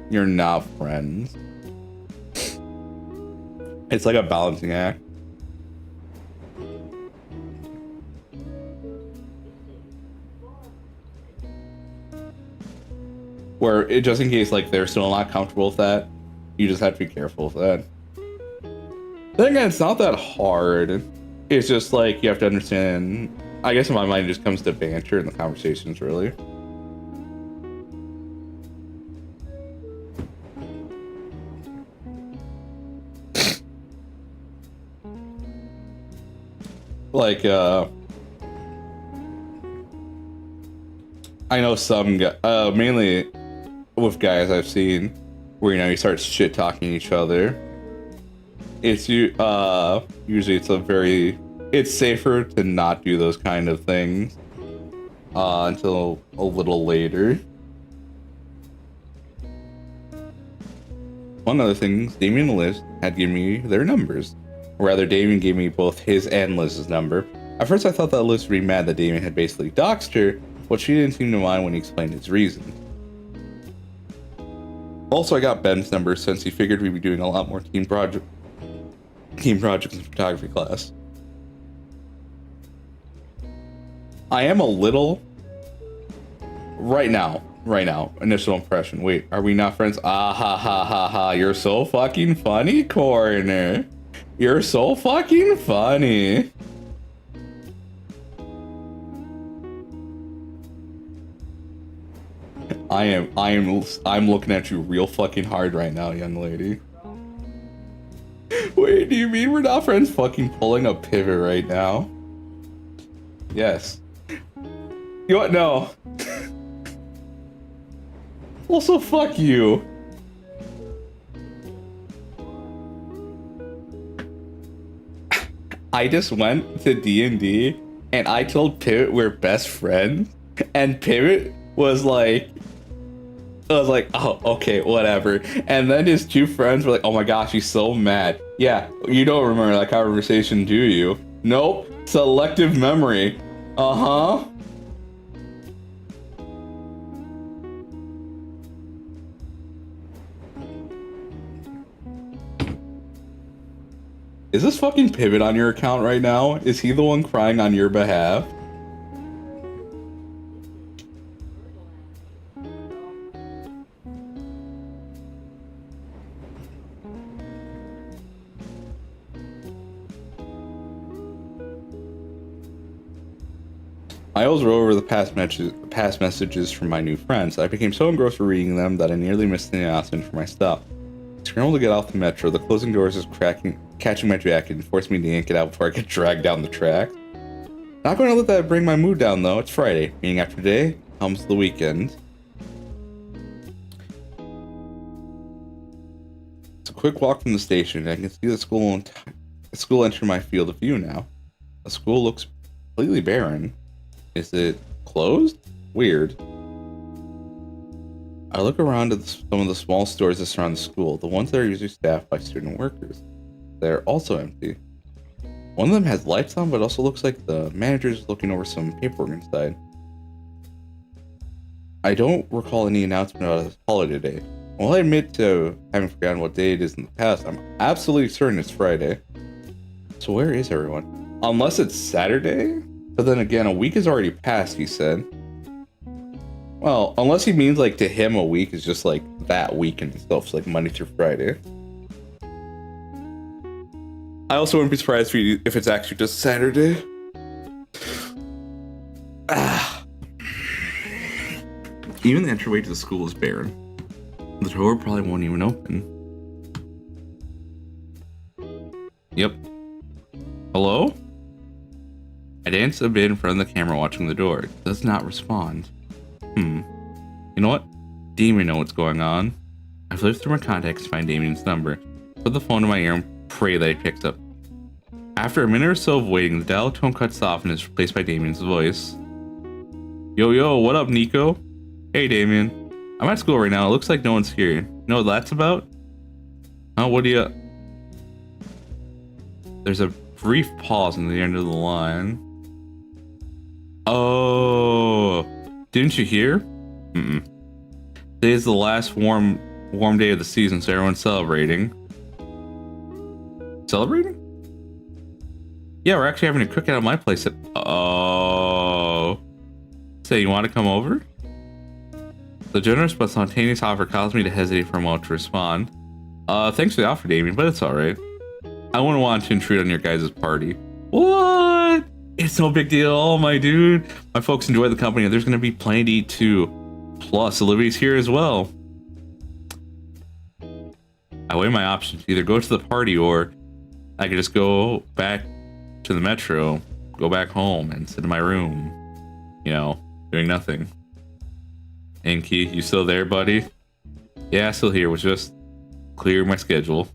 you're not friends. It's like a balancing act. Where it, just in case like they're still not comfortable with that, you just have to be careful with that. Then again, it's not that hard. It's just like you have to understand. I guess in my mind it just comes to banter and the conversations really. Like I know some mainly with guys I've seen where you start shit talking each other. It's usually it's safer to not do those kind of things until a little later. One other thing, Damien and Liz had given me their numbers. Or rather, Damien gave me both his and Liz's number. At first I thought that Liz would be mad that Damien had basically doxed her, but she didn't seem to mind when he explained his reason. Also, I got Ben's number since he figured we'd be doing a lot more team projects in photography class. I am a little... Right now, initial impression. Wait, are we not friends? Ah ha ha ha ha, you're so fucking funny, Corner. You're so fucking funny. I'm looking at you real fucking hard right now, young lady. Wait, do you mean we're not friends? Fucking pulling a pivot right now. Yes. You what? No. Also, fuck you. I just went to D&D and I told Pivot we're best friends, and Pivot was like, oh, okay, whatever. And then his two friends were like, oh my gosh, he's so mad. Yeah, you don't remember that conversation, do you? Nope. Selective memory. Uh-huh. Is this fucking Pivot on your account right now? Is he the one crying on your behalf? I always wrote over the past messages from my new friends. I became so engrossed with reading them that I nearly missed the announcement for my stop. I scrambled to get off the metro. The closing doors was catching my jacket and forced me to yank it out before I get dragged down the track. Not going to let that bring my mood down though. It's Friday, meaning after today comes the weekend. It's a quick walk from the station. I can see the school enter my field of view now. The school looks completely barren. Is it closed? Weird. I look around at some of the small stores that surround the school, the ones that are usually staffed by student workers. They're also empty. One of them has lights on, but also looks like the manager is looking over some paperwork inside. I don't recall any announcement about a holiday day. While I admit to having forgotten what day it is in the past, I'm absolutely certain it's Friday. So where is everyone? Unless it's Saturday? But then again, a week has already passed, he said. Well, unless he means like to him a week is just like that week in itself, so like Monday through Friday. I also wouldn't be surprised if it's actually just Saturday. Even the entryway to the school is barren. The door probably won't even open. Yep. Hello? I dance a bit in front of the camera watching the door. It does not respond. You know what? Damien know what's going on. I've lived through my contacts to find Damien's number. Put the phone to my ear and pray that he picks up. After a minute or so of waiting, the dial tone cuts off and is replaced by Damien's voice. Yo, what up, Nico? Hey, Damien. I'm at school right now. It looks like no one's here. You know what that's about? Oh, what do you... There's a brief pause in the end of the line. Oh, didn't you hear? Today is the last warm day of the season, so everyone's celebrating. Celebrating? Yeah, we're actually having a cookout at my place. Oh. Say, you want to come over? The generous but spontaneous offer caused me to hesitate for a moment to respond. Thanks for the offer, Damien, but it's alright. I wouldn't want to intrude on your guys' party. What? It's no big deal, oh my dude. My folks enjoy the company and there's gonna be plenty to eat too. Plus, Olivia's here as well. I weigh my options. Either go to the party or I could just go back to the metro, go back home and sit in my room. You know, doing nothing. Inky, you still there, buddy? Yeah, still here. Was just clear my schedule.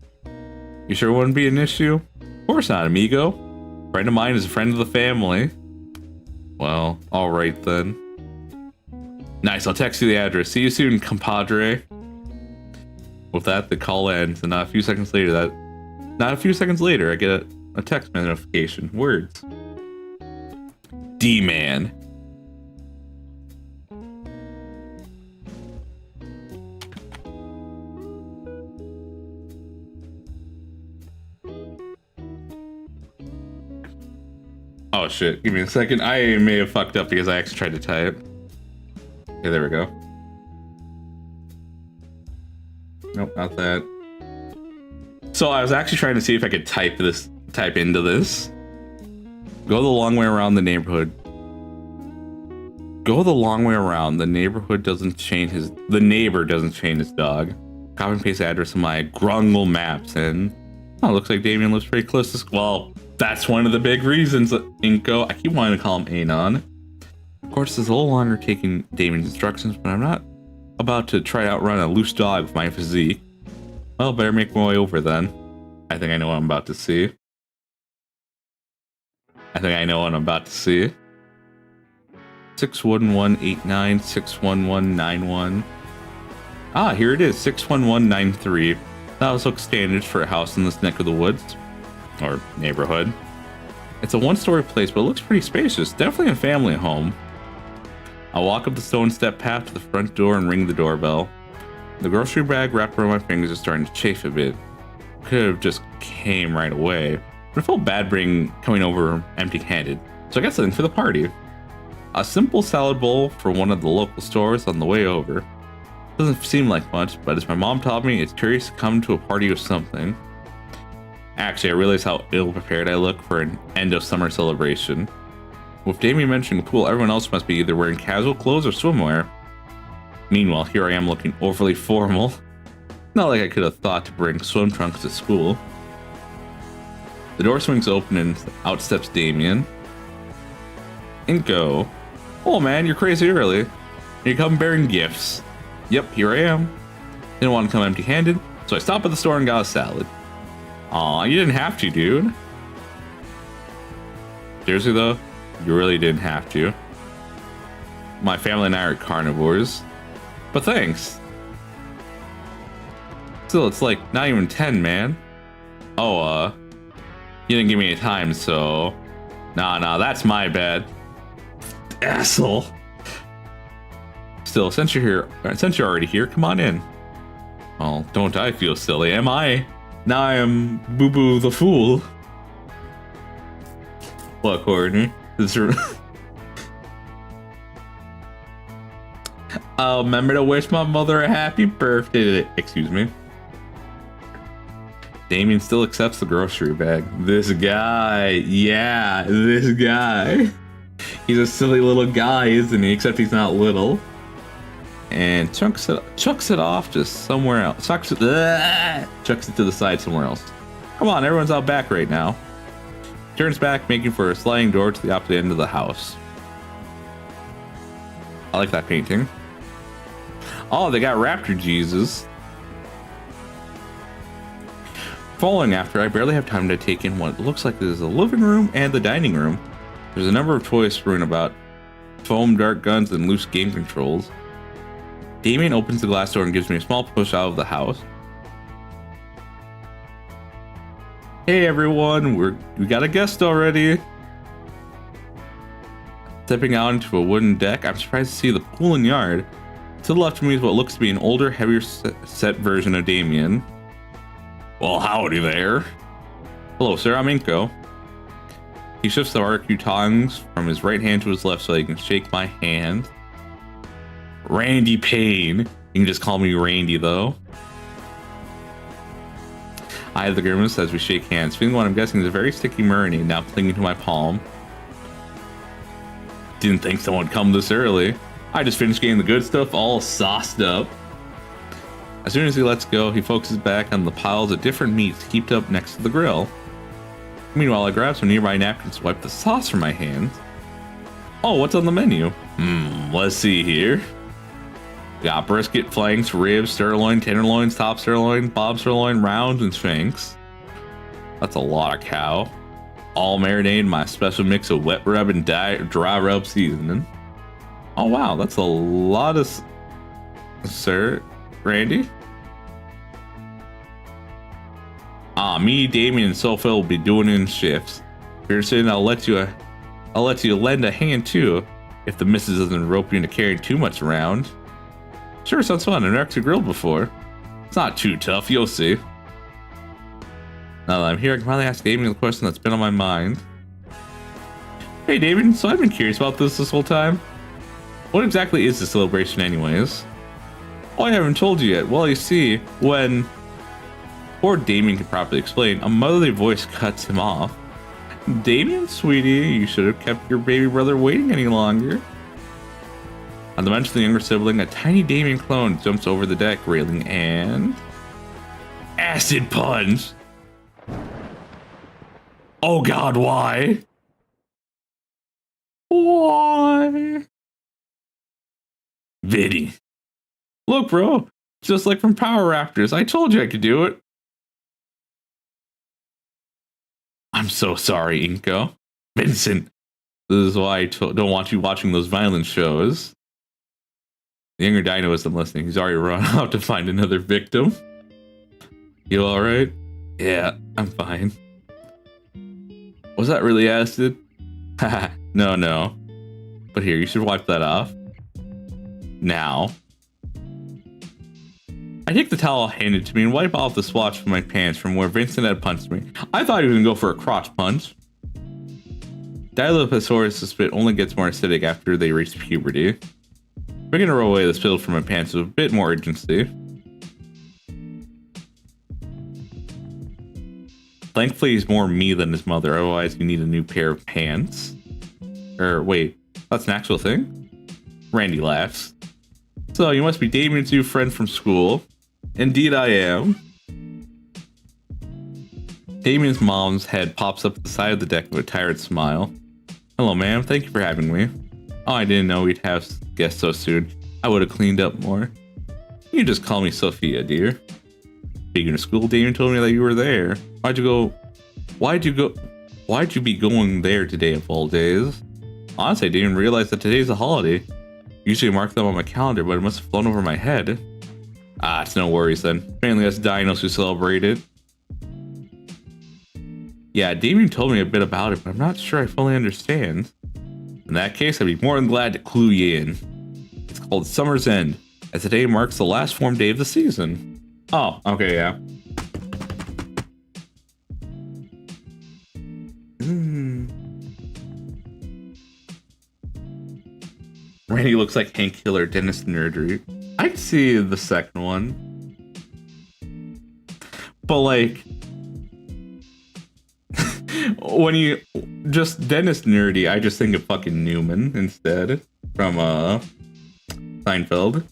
You sure it wouldn't be an issue? Of course not, amigo. Friend of mine is a friend of the family. Well, alright then. Nice, I'll text you the address. See you soon, compadre. With that, the call ends, and not a few seconds later, I get a text notification. Words. D-Man. Oh shit, give me a second. I may have fucked up because I actually tried to type. Okay, there we go. Nope, not that. So I was actually trying to see if I could type into this. Go the long way around the neighborhood. Go the long way around. The neighbor doesn't change his dog. Copy and paste the address of my Grungle maps and oh, looks like Damien lives pretty close to school. Well, that's one of the big reasons, Inko. I keep wanting to call him Anon. Of course, it's a little longer taking Damien's instructions, but I'm not about to try to outrun a loose dog with my physique. Well, better make my way over then. I think I know what I'm about to see. 61189, 61191. Ah, here it is, 61193. That looks standard for a house in this neck of the woods. Or neighborhood. It's a one-story place, but it looks pretty spacious. Definitely a family home. I'll walk up the stone step path to the front door and ring the doorbell. The grocery bag wrapped around my fingers is starting to chafe a bit. Could have just came right away, but I felt bad coming over empty-handed, so I got something for the party. A simple salad bowl for one of the local stores on the way over. Doesn't seem like much, but as my mom taught me, it's curious to come to a party with something. Actually, I realize how ill-prepared I look for an end of summer celebration. With Damien mentioning pool, everyone else must be either wearing casual clothes or swimwear. Meanwhile, here I am looking overly formal. Not like I could have thought to bring swim trunks to school. The door swings open and out steps Damien. Inko. Oh man, you're crazy early. You come bearing gifts. Yep, here I am. Didn't want to come empty-handed, so I stopped at the store and got a salad. Aw, you didn't have to, dude. Seriously though, you really didn't have to. My family and I are carnivores. But thanks. Still, it's like not even 10, man. Oh, you didn't give me any time, so... Nah, that's my bad. Asshole. Still, since you're already here, come on in. Well, don't I feel silly, am I? Now I am Boo Boo the Fool. What, Courtney? I'll remember to wish my mother a happy birthday. Excuse me. Damien still accepts the grocery bag. This guy. Yeah, this guy. He's a silly little guy, isn't he? Except he's not little. And chucks it off just somewhere else. Chucks it to the side somewhere else. Come on, everyone's out back right now. Turns back, making for a sliding door to the opposite end of the house. I like that painting. Oh, they got Raptor Jesus. Following after, I barely have time to take in what looks like this is the living room and the dining room. There's a number of toys strewn about. Foam dart guns and loose game controls. Damien opens the glass door and gives me a small push out of the house. Hey everyone, we got a guest already. Stepping out into a wooden deck, I'm surprised to see the pool and yard. To the left of me is what looks to be an older, heavier set version of Damien. Well, howdy there. Hello, sir, I'm Inko. He shifts the barbecue tongs from his right hand to his left so he can shake my hand. Randy Payne. You can just call me Randy, though. I have the grimace as we shake hands, feeling what I'm guessing is a very sticky marinade now clinging to my palm. Didn't think someone would come this early. I just finished getting the good stuff all sauced up. As soon as he lets go, he focuses back on the piles of different meats heaped up next to the grill. Meanwhile, I grab some nearby napkins to wipe the sauce from my hands. Oh, what's on the menu? Let's see here. We got brisket, flanks, ribs, sirloin, tenderloins, top sirloin, bob sirloin, rounds, and shanks. That's a lot of cow. All marinated in my special mix of wet rub and dry rub seasoning. Oh wow, that's a lot of... Sir, Randy? Me, Damien, and Sophia will be doing it in shifts. If you're saying I'll let you lend a hand too, if the missus doesn't rope you into carrying too much around. Sure, sounds fun. I've never actually grilled before. It's not too tough, you'll see. Now that I'm here, I can finally ask Damien the question that's been on my mind. Hey Damien, so I've been curious about this whole time. What exactly is the celebration anyways? Oh, I haven't told you yet. Well, you see, when... Before Damien can properly explain, a motherly voice cuts him off. Damien, sweetie, you should have kept your baby brother waiting any longer. On the mention of the younger sibling, a tiny Damien clone jumps over the deck railing and... Acid punch! Oh god, why? Why? Viddy. Look, bro, just like from Power Raptors, I told you I could do it. I'm so sorry, Inko. Vincent, this is why I don't want you watching those violent shows. The younger dino isn't listening. He's already run out to find another victim. You alright? Yeah, I'm fine. Was that really acid? Haha, no. But here, you should wipe that off. Now. I take the towel handed to me and wipe off the swatch from my pants from where Vincent had punched me. I thought he was gonna go for a crotch punch. Dilophosaurus' spit only gets more acidic after they reach puberty. We're gonna roll away the spilled from my pants with a bit more urgency. Thankfully, he's more me than his mother, otherwise you need a new pair of pants. Wait, that's an actual thing? Randy laughs. So, you must be Damien's new friend from school. Indeed I am. Damien's mom's head pops up at the side of the deck with a tired smile. Hello, ma'am. Thank you for having me. Oh, I didn't know we'd have guests so soon. I would have cleaned up more. You can just call me Sophia, dear. Speaking of school, Damien told me that you were there. Why'd you be going there today of all days? Honestly, I didn't realize that today's a holiday. Usually mark them on my calendar, but it must have flown over my head. Ah, it's no worries then. Mainly us dinos who celebrate it. Yeah, Damien told me a bit about it, but I'm not sure I fully understand. In that case, I'd be more than glad to clue you in. It's called Summer's End, as today marks the last form day of the season. Oh, okay, yeah. Randy looks like Hank Hiller, Dennis Nerdery. I could see the second one. But like... when you... Just Dennis Nerdy, I just think of fucking Newman instead. From, Seinfeld.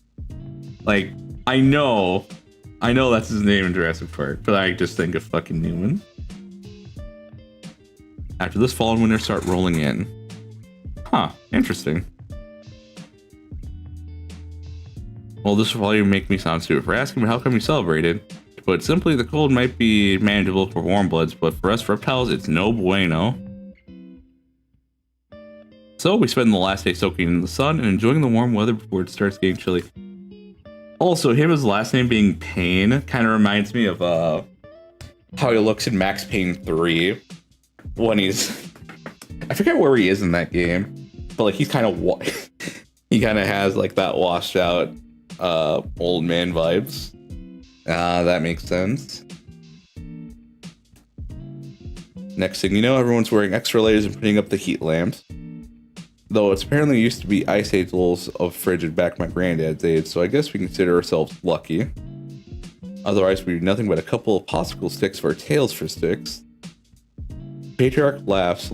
Like, I know that's his name in Jurassic Park, but I just think of fucking Newman. After this, fall and winter start rolling in. Huh, interesting. Well, this will probably make me sound stupid for asking, but how come you celebrated? To put it simply, the cold might be manageable for warm bloods, but for us reptiles, it's no bueno. So we spend the last day soaking in the sun and enjoying the warm weather before it starts getting chilly. Also, his last name being Payne kind of reminds me of how he looks in Max Payne 3 when he's... I forget where he is in that game, but like he's kind of he kind of has like that washed out old man vibes. That makes sense. Next thing you know, everyone's wearing extra layers and putting up the heat lamps. Though it's apparently used to be ice age levels of frigid back my granddad's age, so I guess we consider ourselves lucky. Otherwise, we'd be nothing but a couple of popsicle sticks for our tails for sticks. Patriarch laughs.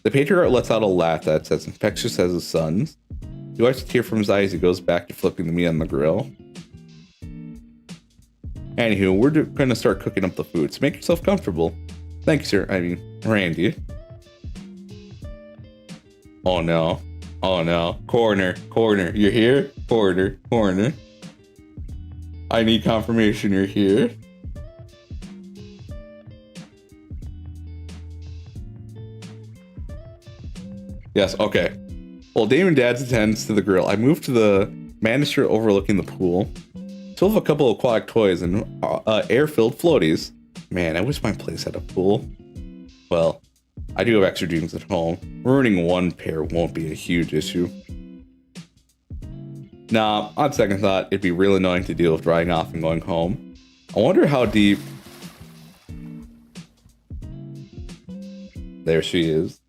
The patriarch lets out a laugh that's as infectious as his son's. He wipes a tear from his eye as he goes back to flipping the meat on the grill. Anywho, we're gonna start cooking up the food, so make yourself comfortable. Thank you, sir. I mean, Randy. Oh no. Oh no. Corner. You're here? Corner. I need confirmation you're here. Yes, okay. While Damon Dad's attends to the grill, I move to the banister overlooking the pool. Still have a couple of aquatic toys and air-filled floaties. Man, I wish my place had a pool. Well, I do have extra dreams at home. Ruining one pair won't be a huge issue. Nah, on second thought, it'd be real annoying to deal with drying off and going home. I wonder how deep... There she is.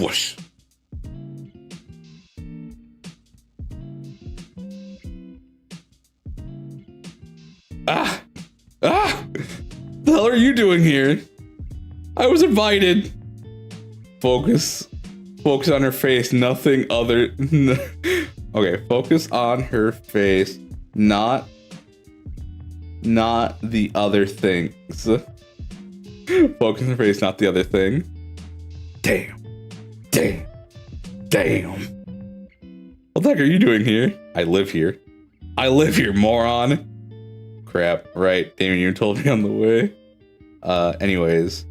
Whoosh. Ah! The hell are you doing here? I was invited. Focus on her face, nothing other. Okay, focus on her face, not the other things. Focus on her face, not the other thing. Damn. What the heck are you doing here? I live here, moron. Crap, right. Damien, you told me on the way. Anyways.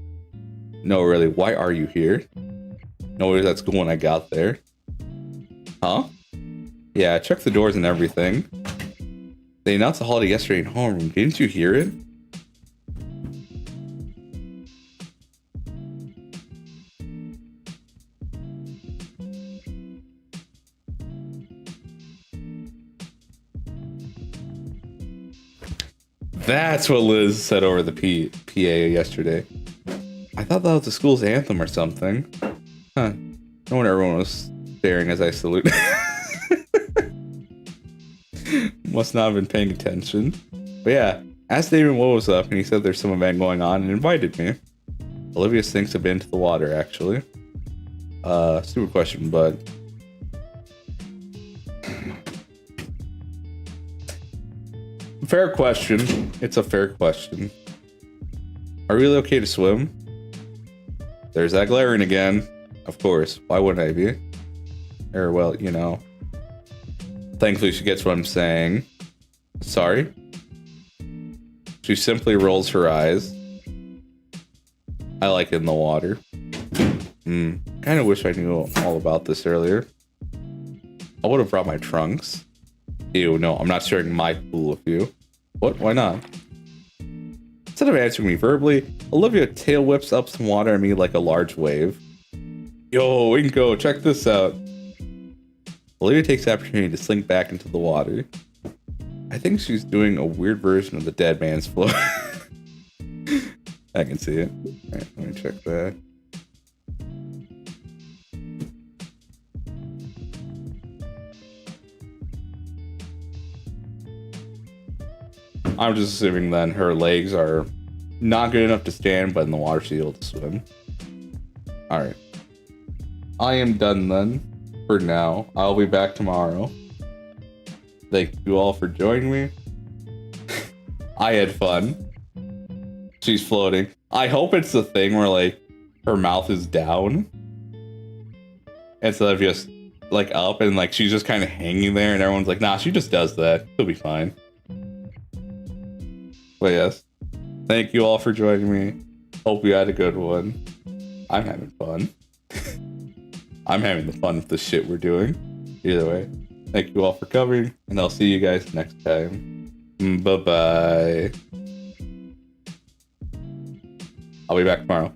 No, really, why are you here? No worries, that's cool when I got there. Huh? Yeah, I checked the doors and everything. They announced the holiday yesterday in homeroom. Didn't you hear it? That's what Liz said over the PA yesterday. I thought that was the school's anthem or something. Huh. No wonder everyone was staring as I saluted. Must not have been paying attention. But yeah, asked David what was up, and he said there's some event going on and invited me. Olivia sinks a bit into the water, actually. Stupid question, but... Fair question. It's a fair question. Are we really okay to swim? There's that glaring again. Of course. Why wouldn't I be? Or, well, you know. Thankfully, she gets what I'm saying. Sorry? She simply rolls her eyes. I like it in the water. Kind of wish I knew all about this earlier. I would have brought my trunks. Ew, no, I'm not sharing my pool with you. What? Why not? Instead of answering me verbally, Olivia tail whips up some water at me like a large wave. Yo, Inko, check this out. Olivia takes the opportunity to slink back into the water. I think she's doing a weird version of the dead man's float. I can see it. Alright, let me check that. I'm just assuming then her legs are not good enough to stand, but in the water she's able to swim. Alright. I am done then. For now. I'll be back tomorrow. Thank you all for joining me. I had fun. She's floating. I hope it's the thing where like her mouth is down instead of just like up, and like she's just kind of hanging there, and everyone's like, nah, she just does that. She'll be fine. But yes, thank you all for joining me. Hope you had a good one. I'm having fun. I'm having the fun with the shit we're doing. Either way, thank you all for covering, and I'll see you guys next time. Bye-bye. I'll be back tomorrow.